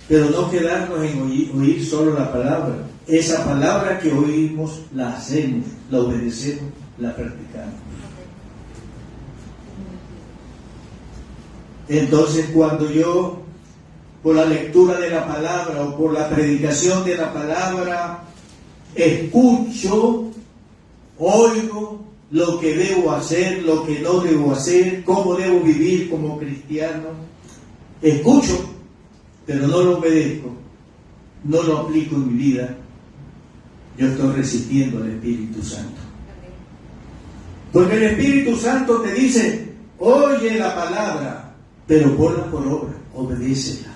S2: pero no quedarnos en oír solo la palabra. Esa palabra que oímos, la hacemos, la obedecemos, la practicamos. Entonces, cuando yo, por la lectura de la palabra o por la predicación de la palabra, escucho, oigo lo que debo hacer, lo que no debo hacer, cómo debo vivir como cristiano, escucho, pero no lo obedezco, no lo aplico en mi vida, yo estoy resistiendo al Espíritu Santo. Porque el Espíritu Santo te dice, oye la palabra, pero ponla por obra, obedécela.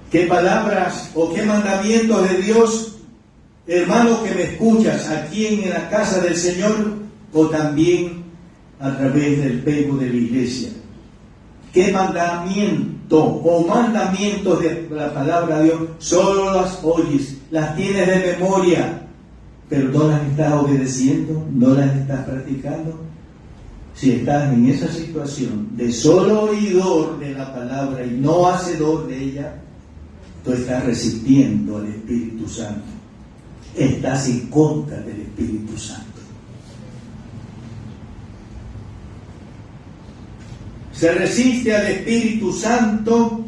S2: ¿Qué palabras o qué mandamientos de Dios, hermano que me escuchas, aquí en la casa del Señor o también a través del Facebook de la iglesia? ¿Qué mandamiento o mandamientos de la palabra de Dios solo las oyes, las tienes de memoria, pero no las estás obedeciendo, no las estás practicando? Si estás en esa situación de solo oidor de la palabra y no hacedor de ella, tú estás resistiendo al Espíritu Santo. Estás en contra del Espíritu Santo. Se resiste al Espíritu Santo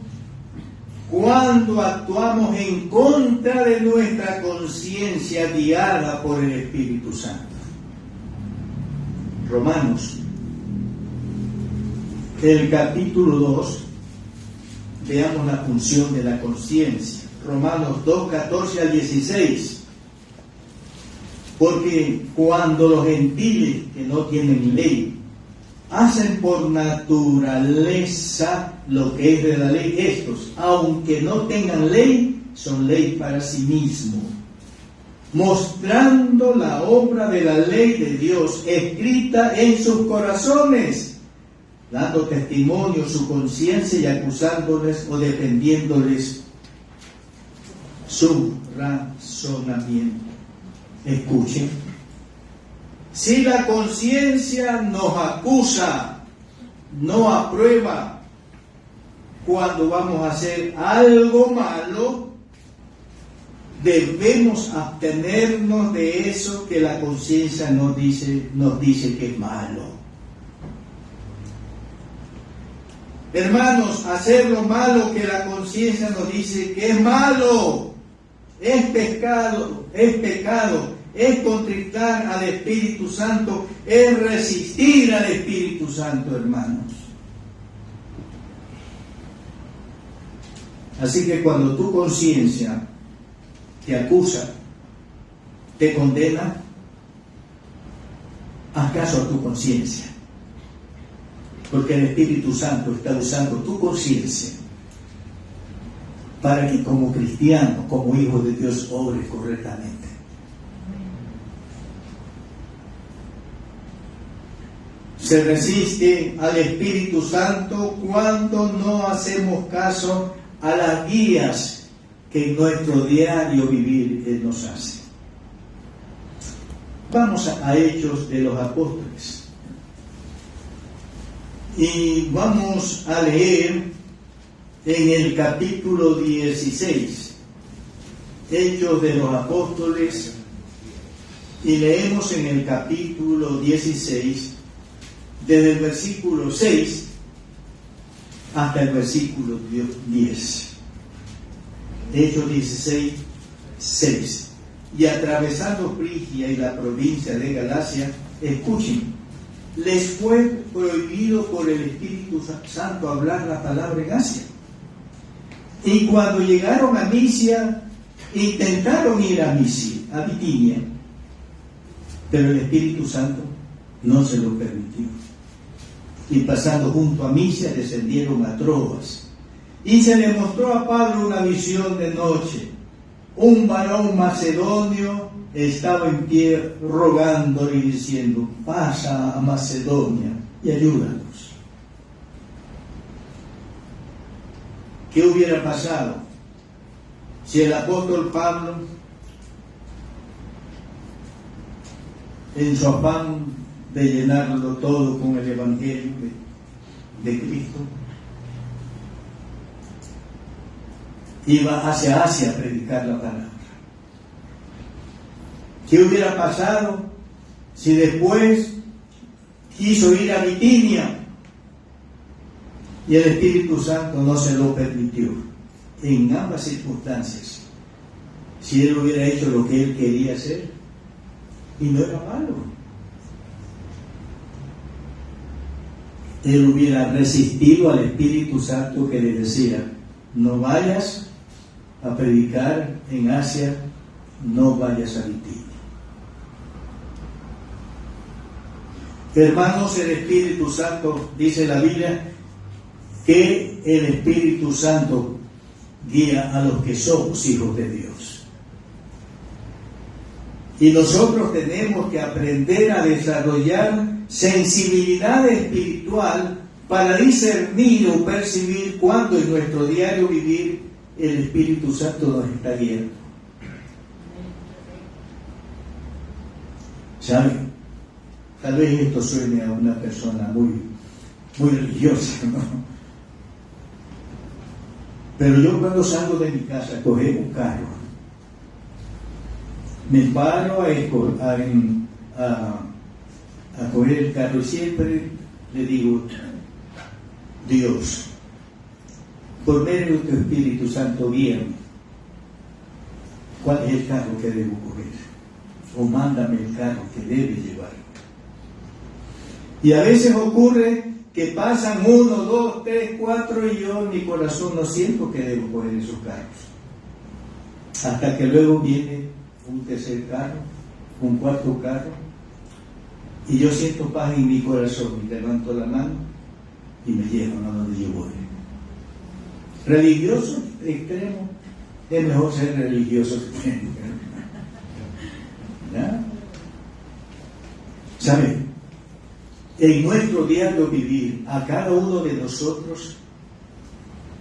S2: cuando actuamos en contra de nuestra conciencia guiada por el Espíritu Santo. Romanos, el capítulo 2, veamos la función de la conciencia. Romanos 2, 14 al 16. Porque cuando los gentiles que no tienen ley hacen por naturaleza lo que es de la ley, estos, aunque no tengan ley, son ley para sí mismos, mostrando la obra de la ley de Dios escrita en sus corazones, dando testimonio su conciencia y acusándoles o defendiéndoles su razonamiento. Escuchen, si la conciencia nos acusa, no aprueba cuando vamos a hacer algo malo, debemos abstenernos de eso que la conciencia nos dice que es malo. Hermanos, hacer lo malo que la conciencia nos dice que es malo, es pecado, es contristar al Espíritu Santo, es resistir al Espíritu Santo, hermanos. Así que cuando tu conciencia te acusa, te condena, haz caso a tu conciencia. Porque el Espíritu Santo está usando tu conciencia para que como cristiano, como hijo de Dios, obres correctamente. Se resiste al Espíritu Santo cuando no hacemos caso a las guías que en nuestro diario vivir Él nos hace. Vamos a Hechos de los Apóstoles. Y vamos a leer en el capítulo 16, Hechos de los Apóstoles, y leemos en el capítulo 16, desde el versículo 6 hasta el versículo 10. Hechos 16, 6. Y atravesando Frigia y la provincia de Galacia, escuchen, les fue prohibido por el Espíritu Santo hablar la palabra en Asia. Y cuando llegaron a Misia, intentaron ir a Bitinia, pero el Espíritu Santo no se lo permitió. y pasando junto a Misia descendieron a Troas. Y se le mostró a Pablo una visión de noche. Un varón macedonio estaba en pie rogándole y diciendo: pasa a Macedonia y ayúdanos. ¿Qué hubiera pasado si el apóstol Pablo, en su afán de llenarlo todo con el Evangelio de Cristo, iba hacia Asia a predicar la palabra? ¿Qué hubiera pasado si después quiso ir a Bitinia y el Espíritu Santo no se lo permitió? En ambas circunstancias, si él hubiera hecho lo que él quería hacer, y no era malo, él hubiera resistido al Espíritu Santo que le decía: no vayas a predicar en Asia, no vayas a Bitinia. Hermanos, el Espíritu Santo, dice la Biblia, que el Espíritu Santo guía a los que somos hijos de Dios. Y nosotros tenemos que aprender a desarrollar sensibilidad espiritual para discernir o percibir cuando en nuestro diario vivir el Espíritu Santo nos está guiando. ¿Saben? Tal vez esto suene a una persona muy religiosa, ¿no? Pero yo cuando salgo de mi casa a coger un carro, me paro a coger el carro y siempre le digo: Dios, por medio de tu Espíritu Santo, guíame. ¿Cuál es el carro que debo coger? O mándame el carro que debe llevar. Y a veces ocurre que pasan 1, 2, 3, 4 y yo en mi corazón no siento que debo coger esos carros. Hasta que luego viene un tercer carro, un cuarto carro, y yo siento paz en mi corazón y levanto la mano y me llevan a donde yo voy. Religioso extremo, es mejor ser religioso extremo. ¿Ya? ¿Saben? En nuestro diario vivir, a cada uno de nosotros,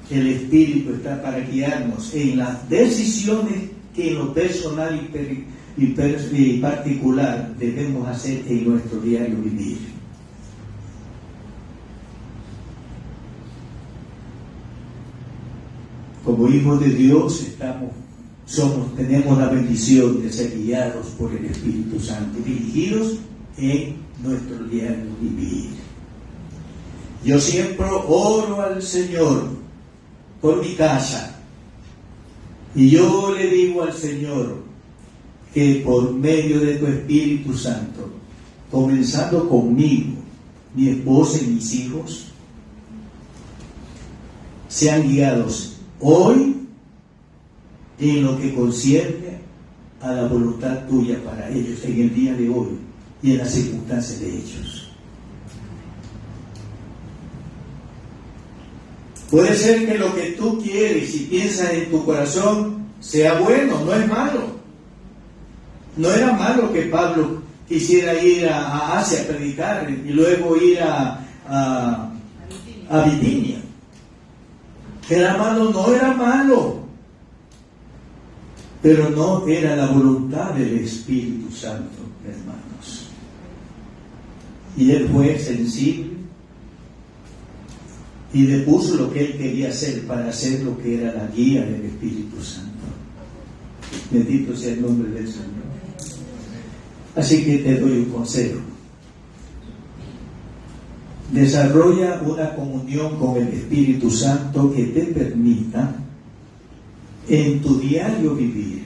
S2: el Espíritu está para guiarnos en las decisiones que en lo personal y particular debemos hacer en nuestro diario vivir. Como hijos de Dios tenemos la bendición de ser guiados por el Espíritu Santo, dirigidos en nuestro diario vivir. Yo siempre oro al Señor por mi casa, y yo le digo al Señor que por medio de tu Espíritu Santo, comenzando conmigo, mi esposa y mis hijos, sean guiados hoy en lo que concierne a la voluntad tuya para ellos en el día de hoy y en las circunstancias de ellos. Puede ser que lo que tú quieres y piensas en tu corazón sea bueno, no es malo. No era malo que Pablo quisiera ir a Asia a predicar y luego ir a Bitinia. ¿Era malo? No era malo. Pero no era la voluntad del Espíritu Santo, hermanos. Y él fue sensible y depuso lo que él quería hacer para hacer lo que era la guía del Espíritu Santo. Bendito sea el nombre del Señor. Así que te doy un consejo. Desarrolla una comunión con el Espíritu Santo que te permita en tu diario vivir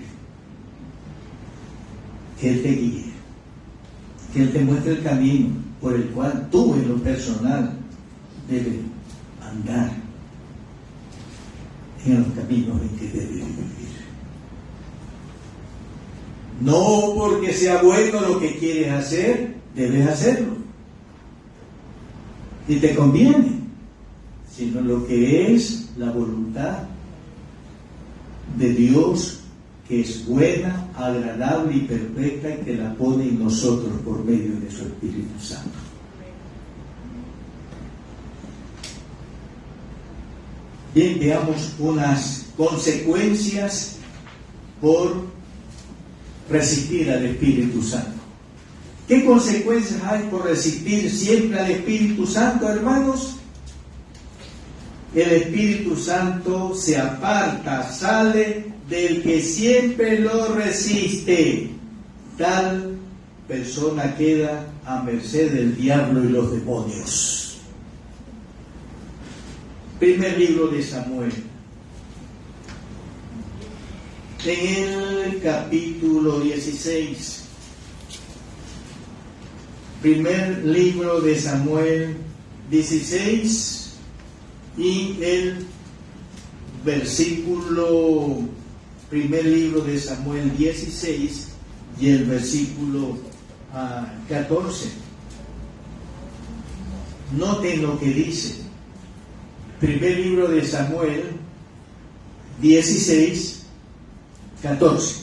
S2: que Él te guíe, que Él te muestre el camino por el cual tú en lo personal debes andar en los caminos en que debes vivir. No porque sea bueno lo que quieres hacer, debes hacerlo. ni te conviene, sino lo que es la voluntad de Dios, que es buena, agradable y perfecta, y que la pone en nosotros por medio de su Espíritu Santo. Bien, veamos unas consecuencias por resistir al Espíritu Santo. ¿Qué consecuencias hay por resistir siempre al Espíritu Santo, hermanos? El Espíritu Santo se aparta, sale del que siempre lo resiste. Tal persona queda a merced del diablo y los demonios. Primer libro de Samuel. En el capítulo 16. Primer libro de Samuel 16 y el versículo, primer libro de Samuel 16 y el versículo 14. Noten lo que dice. Primer libro de Samuel 16, 14.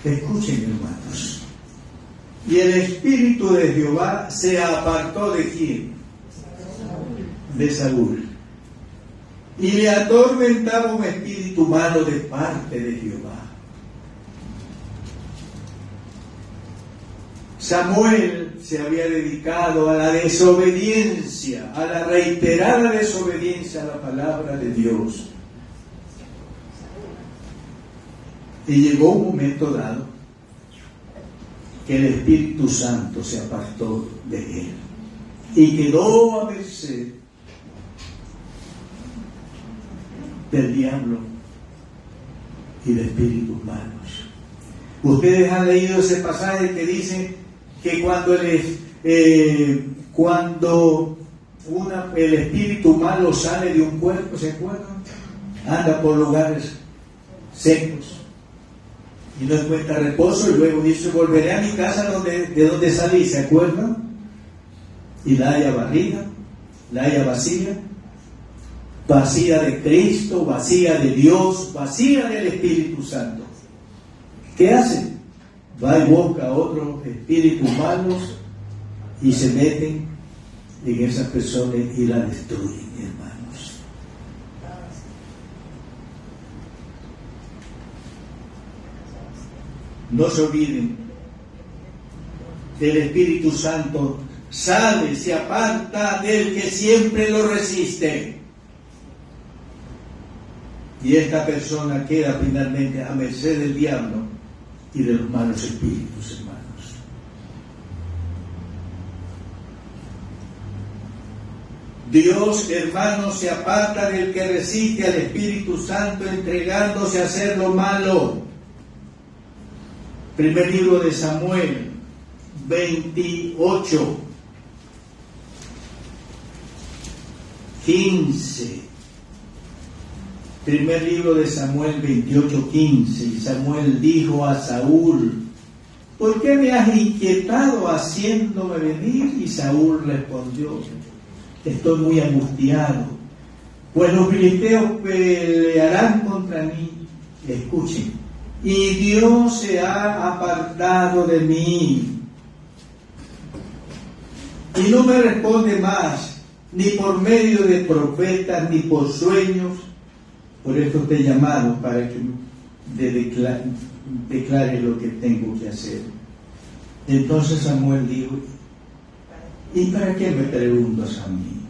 S2: Escuchen, hermanos. Y el Espíritu de Jehová se apartó de ¿quién? De Saúl. Y le atormentaba un espíritu malo de parte de Jehová. Samuel se había dedicado a la desobediencia, a la reiterada desobediencia a la palabra de Dios. Y llegó un momento dado que el Espíritu Santo se apartó de él y quedó a merced del diablo y de espíritus malos. Ustedes han leído ese pasaje que dice que cuando el espíritu malo sale de un cuerpo, ¿se acuerdan? Anda por lugares secos y no encuentra reposo, y luego dice: volveré a mi casa de donde salí, ¿se acuerdan? Y la haya barrida, la haya vacía de Cristo, vacía de Dios, vacía del Espíritu Santo. ¿Qué hace? Va y busca a otros espíritus malos y se meten en esas personas y la destruyen, hermanos. No se olviden, el Espíritu Santo sale, se aparta del que siempre lo resiste. Y esta persona queda finalmente a merced del diablo y de los malos espíritus, hermanos. Dios, hermanos, se aparta del que resiste al Espíritu Santo, entregándose a hacer lo malo. Primer libro de Samuel 28, 15. Primer libro de Samuel 28, 15. Y Samuel dijo a Saúl: ¿por qué me has inquietado haciéndome venir? Y Saúl respondió: estoy muy angustiado, pues los filisteos pelearán contra mí. Escuchen: y Dios se ha apartado de mí y no me responde más, ni por medio de profetas, ni por sueños. Por esto te he llamado, para que declare lo que tengo que hacer. Entonces Samuel dijo: ¿y para qué me preguntas a mí?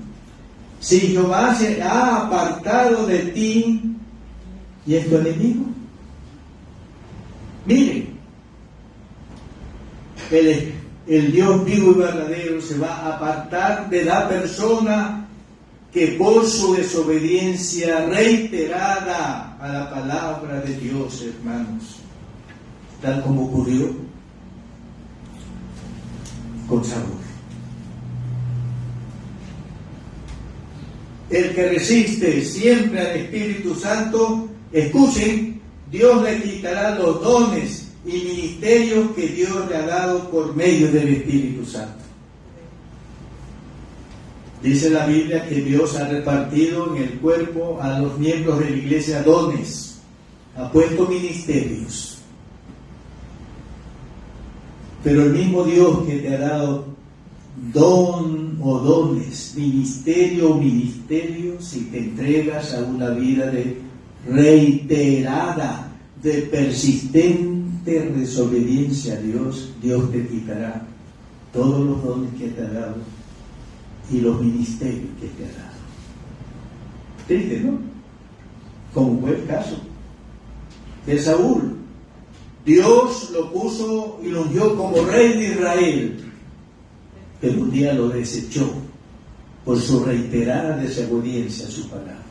S2: Si Jehová se ha apartado de ti, ¿y es tu enemigo? Miren, el Dios vivo y verdadero se va a apartar de la persona que por su desobediencia reiterada a la palabra de Dios, hermanos, tal como ocurrió con Saúl. El que resiste siempre al Espíritu Santo, escuchen, Dios le quitará los dones y ministerios que Dios le ha dado por medio del Espíritu Santo. Dice la Biblia que Dios ha repartido en el cuerpo a los miembros de la iglesia dones, ha puesto ministerios. Pero el mismo Dios que te ha dado don o dones, ministerio o ministerio, si te entregas a una vida de reiterada, de persistente desobediencia a Dios, Dios te quitará todos los dones que te ha dado y los ministerios que te ha dado. Triste, ¿no? Como fue el caso de Saúl. Dios lo puso y lo ungió como rey de Israel, pero un día lo desechó por su reiterada desobediencia a su palabra.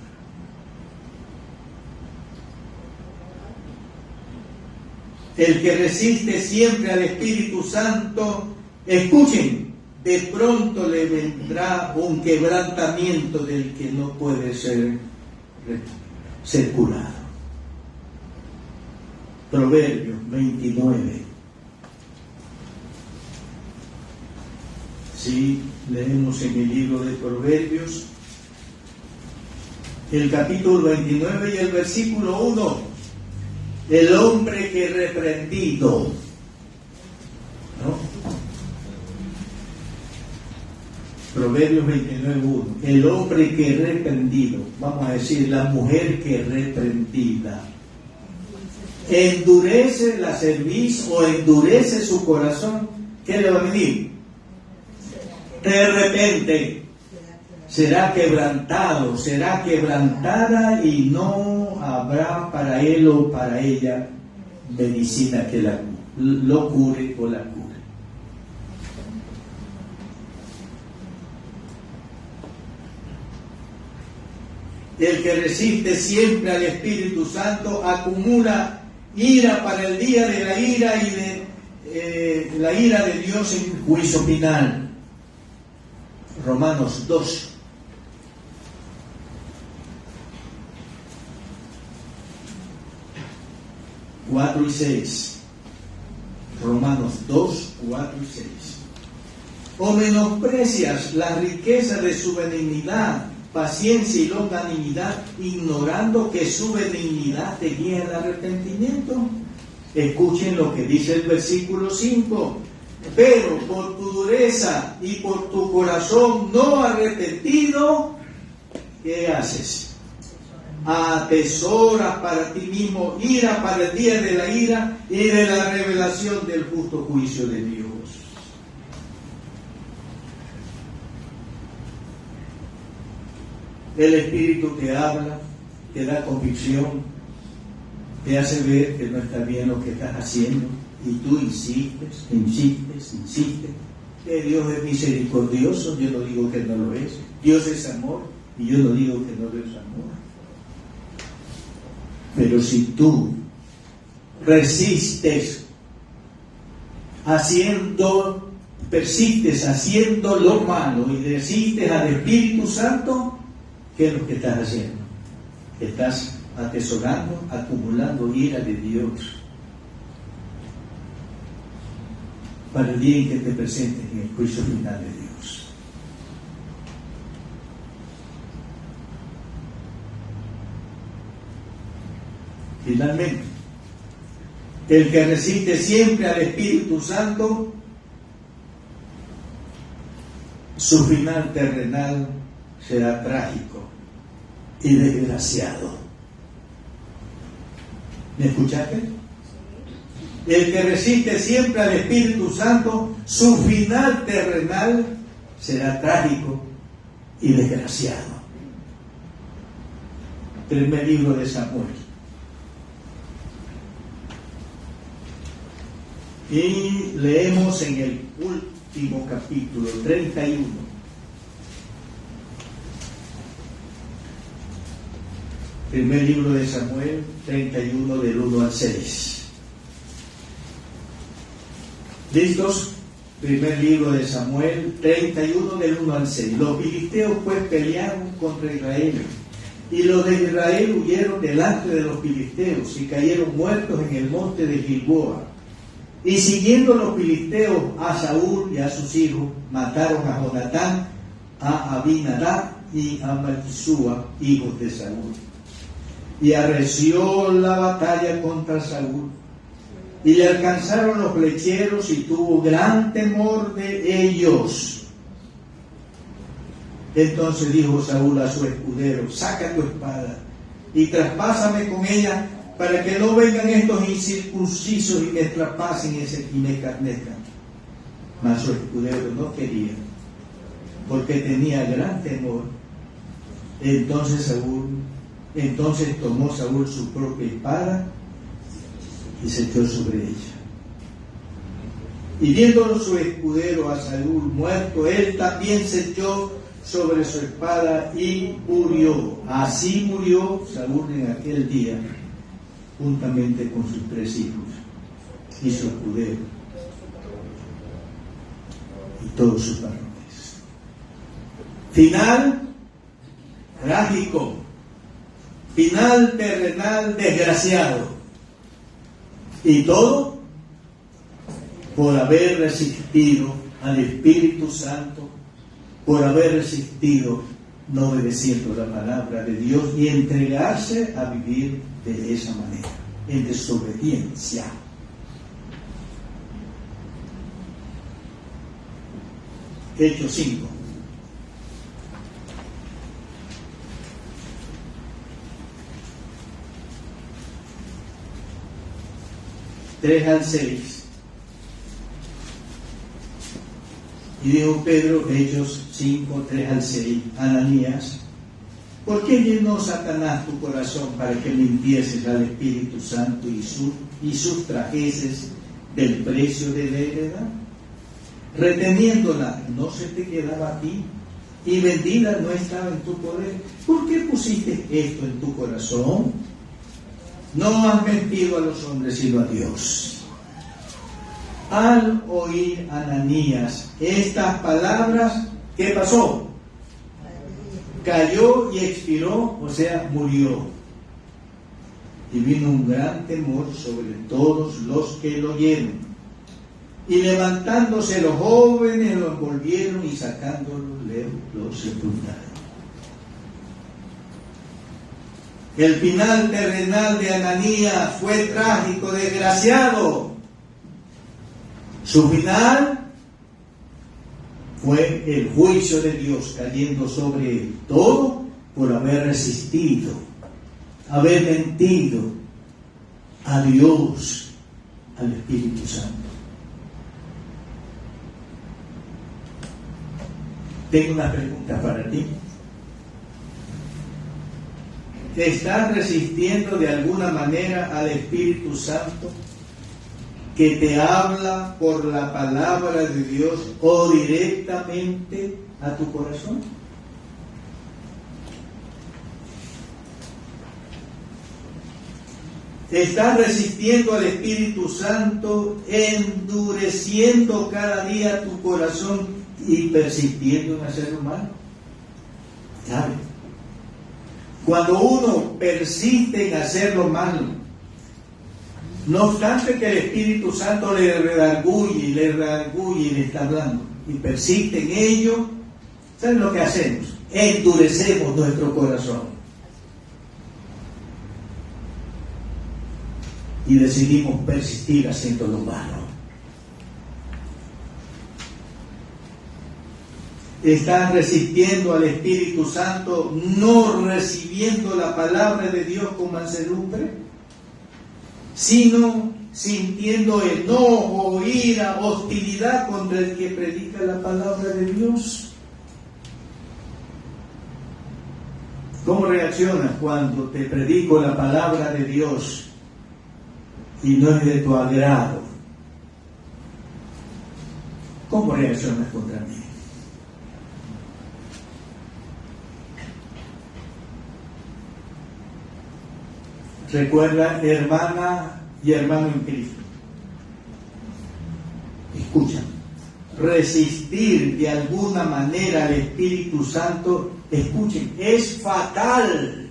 S2: El que resiste siempre al Espíritu Santo, escuchen, de pronto le vendrá un quebrantamiento del que no puede ser curado. Proverbios 29. Si leemos en el libro de Proverbios, el capítulo 29 y el versículo 1, el hombre que reprendido, ¿no? Proverbios 29:1, el hombre que reprendido, vamos a decir la mujer que reprendida, endurece la cerviz o endurece su corazón, ¿qué le va a venir? De repente será quebrantado, será quebrantada y no habrá para él o para ella medicina que lo cure o la cure. El que resiste siempre al Espíritu Santo acumula ira para el día de la ira y de la ira de Dios en el juicio final. Romanos 2. ...4 y 6... Romanos 2, 4 y 6... O menosprecias la riqueza de su benignidad, paciencia y longanimidad, ignorando que su benignidad te guía al arrepentimiento. Escuchen lo que dice el versículo 5. Pero por tu dureza y por tu corazón no arrepentido, ¿qué haces? Atesoras para ti mismo ira para el día de la ira y de la revelación del justo juicio de Dios. El Espíritu te habla, te da convicción, te hace ver que no está bien lo que estás haciendo y tú insistes. Que Dios es misericordioso, yo no digo que no lo es. Dios es amor y yo no digo que no lo es amor. Pero si tú persistes haciendo lo malo y resistes al Espíritu Santo, ¿qué es lo que estás haciendo? Estás atesorando, acumulando ira de Dios para el día en que te presentes en el juicio final de Dios. Finalmente, el que resiste siempre al Espíritu Santo, su final terrenal será trágico y desgraciado. ¿Me escuchaste? El que resiste siempre al Espíritu Santo, su final terrenal será trágico y desgraciado. Primer libro de Samuel. Y leemos en el último capítulo, 31. Primer libro de Samuel, 31, del 1 al 6. ¿Listos? Primer libro de Samuel, 31, del 1 al 6. Los filisteos pues pelearon contra Israel, y los de Israel huyeron delante de los filisteos y cayeron muertos en el monte de Gilboa. Y siguiendo los filisteos a Saúl y a sus hijos, mataron a Jonatán, a Abinadab y a Malquisúa, hijos de Saúl. Y arreció la batalla contra Saúl, y le alcanzaron los flecheros, y tuvo gran temor de ellos. Entonces dijo Saúl a su escudero: saca tu espada y traspásame con ella, para que no vengan estos incircuncisos y me traspasen y me carnezcan. Mas su escudero no quería, porque tenía gran temor. Entonces tomó Saúl su propia espada y se echó sobre ella. Y viendo su escudero a Saúl muerto, él también se echó sobre su espada y murió. Así murió Saúl en aquel día, juntamente con sus 3 hijos y su escudero y todos sus varones. Final trágico, final terrenal desgraciado, y todo por haber resistido al Espíritu Santo, por haber resistido no obedeciendo la palabra de Dios y entregarse a vivir de esa manera, en desobediencia. Hechos 5. Tres al 6. Y dijo Pedro, Hechos 5, 3 al 6, Ananías, ¿por qué llenó Satanás tu corazón para que mintieses al Espíritu Santo y sustrajeses del precio de la heredad? Reteniéndola, no se te quedaba a ti, y vendida no estaba en tu poder. ¿Por qué pusiste esto en tu corazón? No has mentido a los hombres, sino a Dios. Al oír Ananías estas palabras, ¿qué pasó? Cayó y expiró, o sea, murió. Y vino un gran temor sobre todos los que lo oyeron. Y levantándose los jóvenes lo envolvieron y sacándolo lo sepultaron. El final terrenal de Ananías fue trágico, desgraciado. Su final fue el juicio de Dios cayendo sobre él. Todo por haber resistido, haber mentido a Dios, al Espíritu Santo. Tengo una pregunta para ti. ¿Estás resistiendo de alguna manera al Espíritu Santo que te habla por la palabra de Dios o directamente a tu corazón? ¿Estás resistiendo al Espíritu Santo, endureciendo cada día tu corazón y persistiendo en hacerlo mal? ¿Sabe? Cuando uno persiste en hacerlo mal, no obstante que el Espíritu Santo le redarguye y le está hablando, y persiste en ello, ¿saben lo que hacemos? Endurecemos nuestro corazón. Y decidimos persistir haciendo lo malo. Estás resistiendo al Espíritu Santo, no recibiendo la palabra de Dios con mansedumbre, sino sintiendo enojo, ira, hostilidad contra el que predica la palabra de Dios. ¿Cómo reaccionas cuando te predico la palabra de Dios y no es de tu agrado? ¿Cómo reaccionas contra mí? Recuerda, hermana y hermano en Cristo, escucha, resistir de alguna manera al Espíritu Santo, escuchen, es fatal.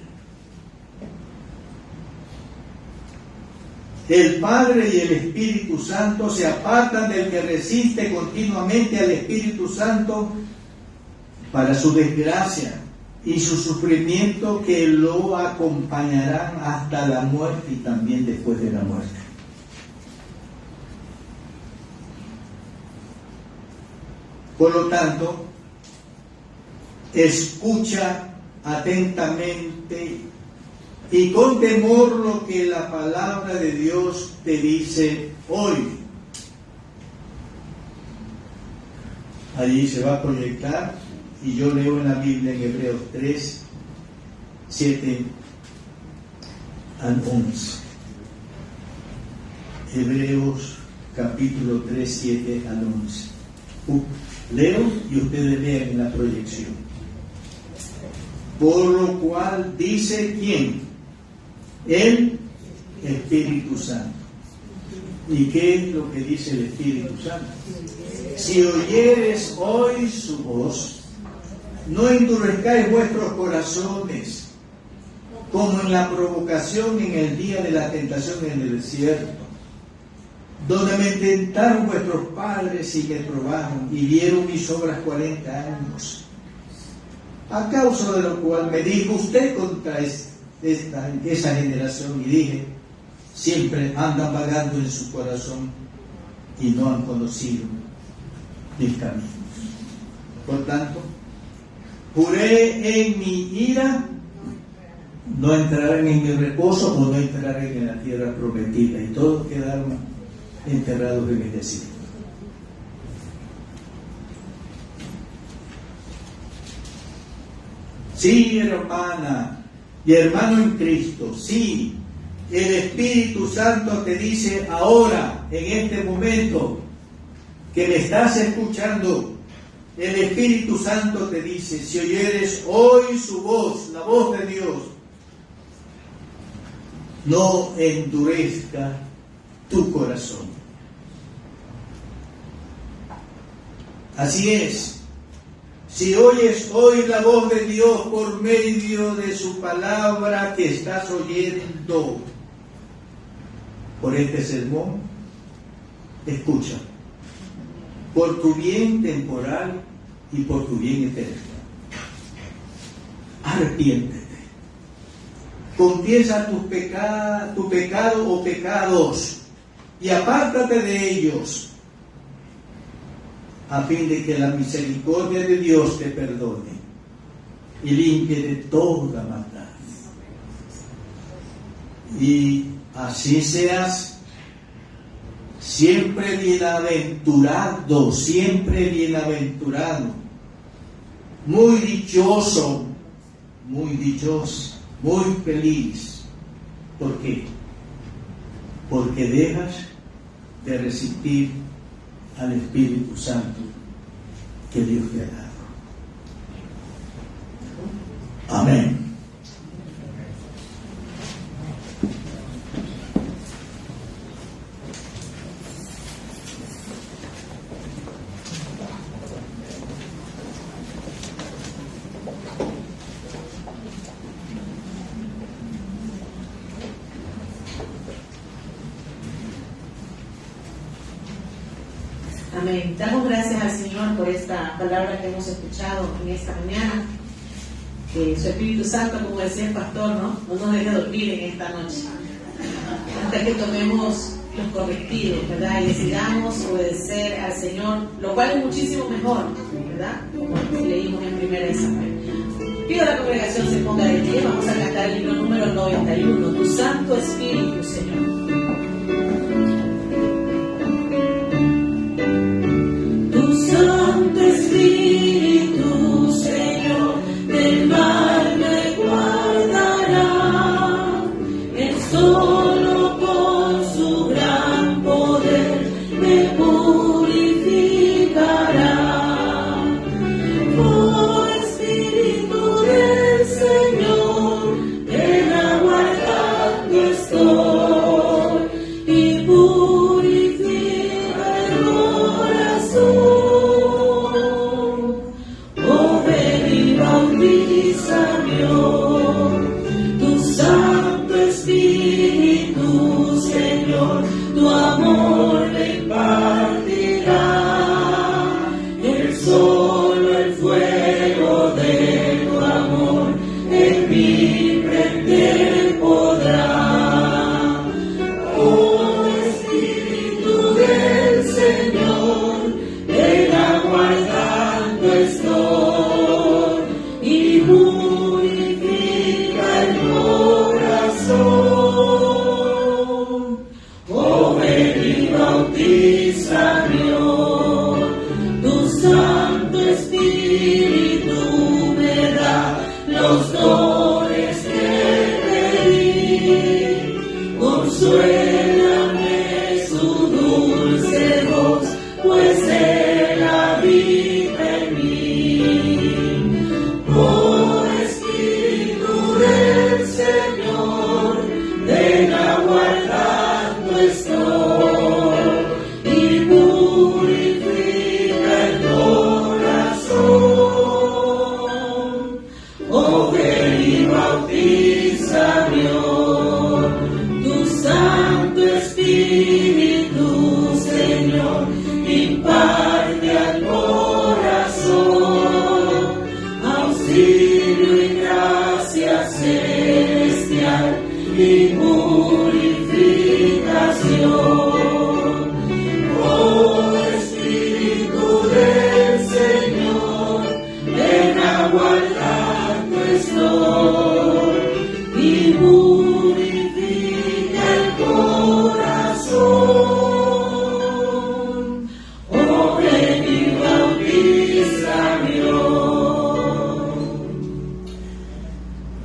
S2: El Padre y el Espíritu Santo se apartan del que resiste continuamente al Espíritu Santo para su desgracia y su sufrimiento que lo acompañarán hasta la muerte y también después de la muerte. Por lo tanto, escucha atentamente y con temor lo que la palabra de Dios te dice hoy. Allí se va a proyectar y yo leo en la Biblia en Hebreos 3, 7 al 11. Hebreos capítulo 3, 7 al 11. Leo y ustedes lean en la proyección. Por lo cual dice ¿quién? El Espíritu Santo. ¿Y qué es lo que dice el Espíritu Santo? Si oyeres hoy su voz, no endurezcáis vuestros corazones, como en la provocación en el día de la tentación en el desierto, donde me tentaron vuestros padres y me probaron y vieron mis obras 40 años. A causa de lo cual me disgusté contra esa generación y dije, siempre andan vagando en su corazón y no han conocido mis caminos. Por tanto, juré en mi ira, no entrarán en mi reposo o no entrarán en la tierra prometida, y todos quedaron enterrados en el desierto. Sí, hermana y hermano en Cristo, sí, el Espíritu Santo te dice ahora, en este momento, que me estás escuchando, el Espíritu Santo te dice, si oyeres hoy su voz, la voz de Dios, no endurezca tu corazón. Así es, si oyes hoy la voz de Dios por medio de su palabra que estás oyendo por este sermón, escucha, por tu bien temporal y por tu bien eterno. Arrepiéntete. Confiesa tu pecado o pecados y apártate de ellos, a fin de que la misericordia de Dios te perdone y limpie de toda maldad. Y así seas siempre bienaventurado, muy dichoso, muy dichosa, muy feliz. ¿Por qué? Porque dejas de resistir al Espíritu Santo que Dios te ha dado. Amén.
S1: Amén. Damos gracias al Señor por esta palabra que hemos escuchado en esta mañana. Que su Espíritu Santo, como decía el pastor, no nos deje dormir en esta noche. Hasta que tomemos los correctivos, ¿verdad? Y decidamos obedecer al Señor, lo cual es muchísimo mejor, ¿verdad? Como leímos en 1 Samuel. Pido a la congregación se ponga de pie. Vamos a cantar el libro número 91. Tu Santo Espíritu, Señor.
S3: Santo Espíritu, Señor, del mal me guardará, Él solo con su gran poder me purificará. Oh Espíritu del Señor, ven aguardando estoy,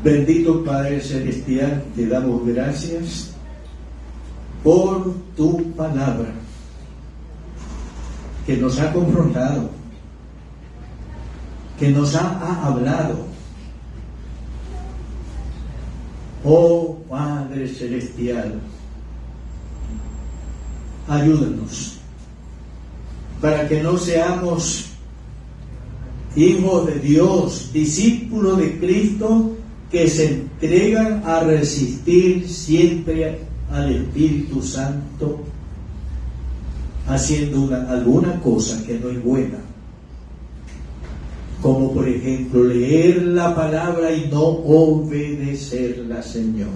S2: Bendito Padre Celestial, te damos gracias por tu palabra que nos ha confrontado, que nos ha hablado. Oh Padre Celestial, ayúdanos para que no seamos hijos de Dios, discípulos de Cristo, que se entregan a resistir siempre al Espíritu Santo, haciendo alguna cosa que no es buena, como por ejemplo leer la palabra y no obedecerla, Señor.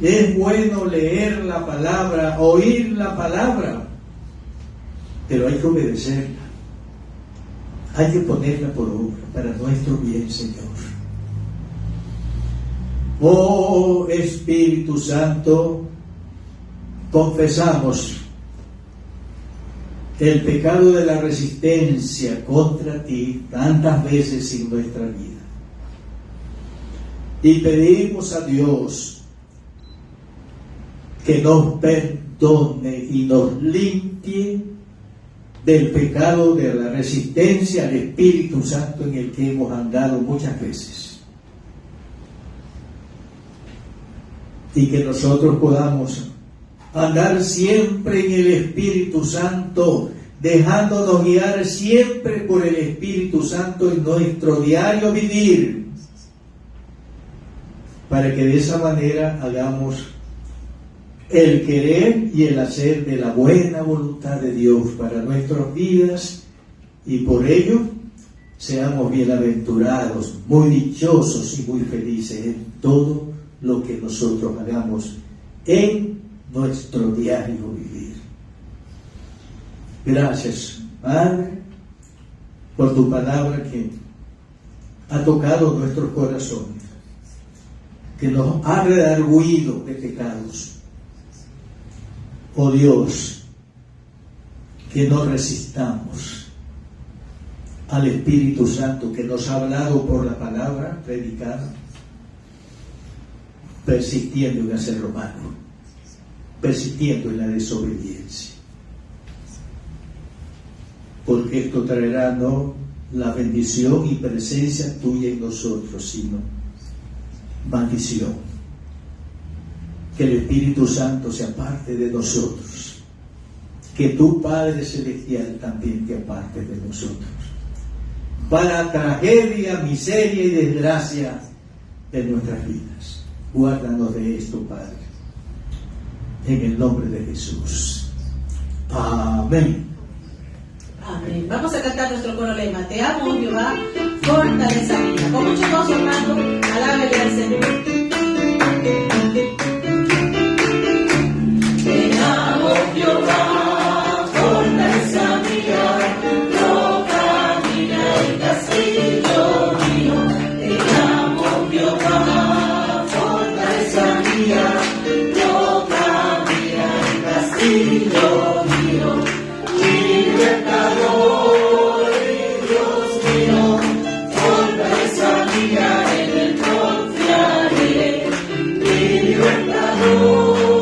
S2: Es bueno leer la palabra, oír la palabra, pero hay que obedecerla, hay que ponerla por obra para nuestro bien, Señor. Oh Espíritu Santo, confesamos el pecado de la resistencia contra ti tantas veces en nuestra vida. Y pedimos a Dios que nos perdone y nos limpie del pecado de la resistencia al Espíritu Santo en el que hemos andado muchas veces. Y que nosotros podamos andar siempre en el Espíritu Santo, dejándonos guiar siempre por el Espíritu Santo en nuestro diario vivir, para que de esa manera hagamos el querer y el hacer de la buena voluntad de Dios para nuestras vidas, y por ello seamos bienaventurados, muy dichosos y muy felices en todo lo que nosotros hagamos en nuestro diario vivir. Gracias, Padre, por tu palabra que ha tocado nuestros corazones, que nos ha redarguido de pecados. Oh Dios, que no resistamos al Espíritu Santo que nos ha hablado por la palabra predicada, persistiendo en hacerlo malo, persistiendo en la desobediencia, porque esto traerá no la bendición y presencia tuya en nosotros, sino maldición. Que el Espíritu Santo se aparte de nosotros, que tu Padre Celestial también te aparte de nosotros, para tragedia, miseria y desgracia de nuestras vidas. Guárdanos de esto, Padre, en el nombre de Jesús. Amén.
S1: Amén. Vamos a cantar nuestro coro lema: Te amo, Jehová, fortaleza mía. Con mucho gozo, hermano, alábele al Señor.
S3: Te amo, Jehová, fortaleza mía, roca mía y castillo mío. Te amo, Jehová, fortaleza mía, roca mía y castillo mío. Mi libertador y Dios mío, fortaleza mía, en él confiaré. Mi libertador.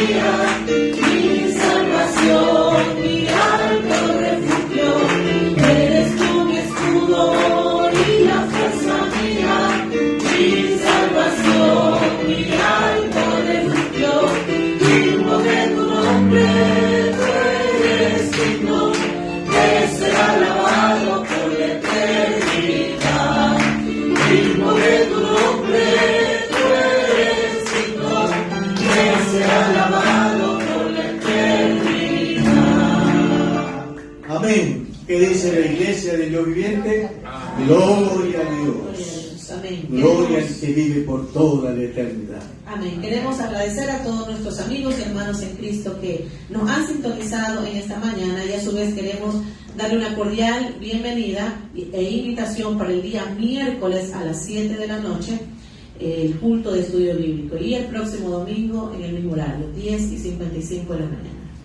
S3: mía, mi salvación, mi alto refugio. Eres tú mi escudo y la fuerza mía, mi salvación, mi alto refugio. Invoqué tu nombre, tú eres digno de ser alabado por la eternidad. Invoqué tu nombre, tú eres digno de ser alabado por la eternidad.
S2: Amén. ¿Qué dice la iglesia del Dios viviente? Gloria a Dios.
S1: Amén.
S2: Gloria al que vive por toda la eternidad.
S1: Amén. Queremos agradecer a todos nuestros amigos y hermanos en Cristo que nos han sintonizado en esta mañana, y a su vez queremos darle una cordial bienvenida e invitación para el día miércoles a las 7 de la noche, el culto de estudio bíblico, y el próximo domingo en el mismo horario, 10:55 de la mañana.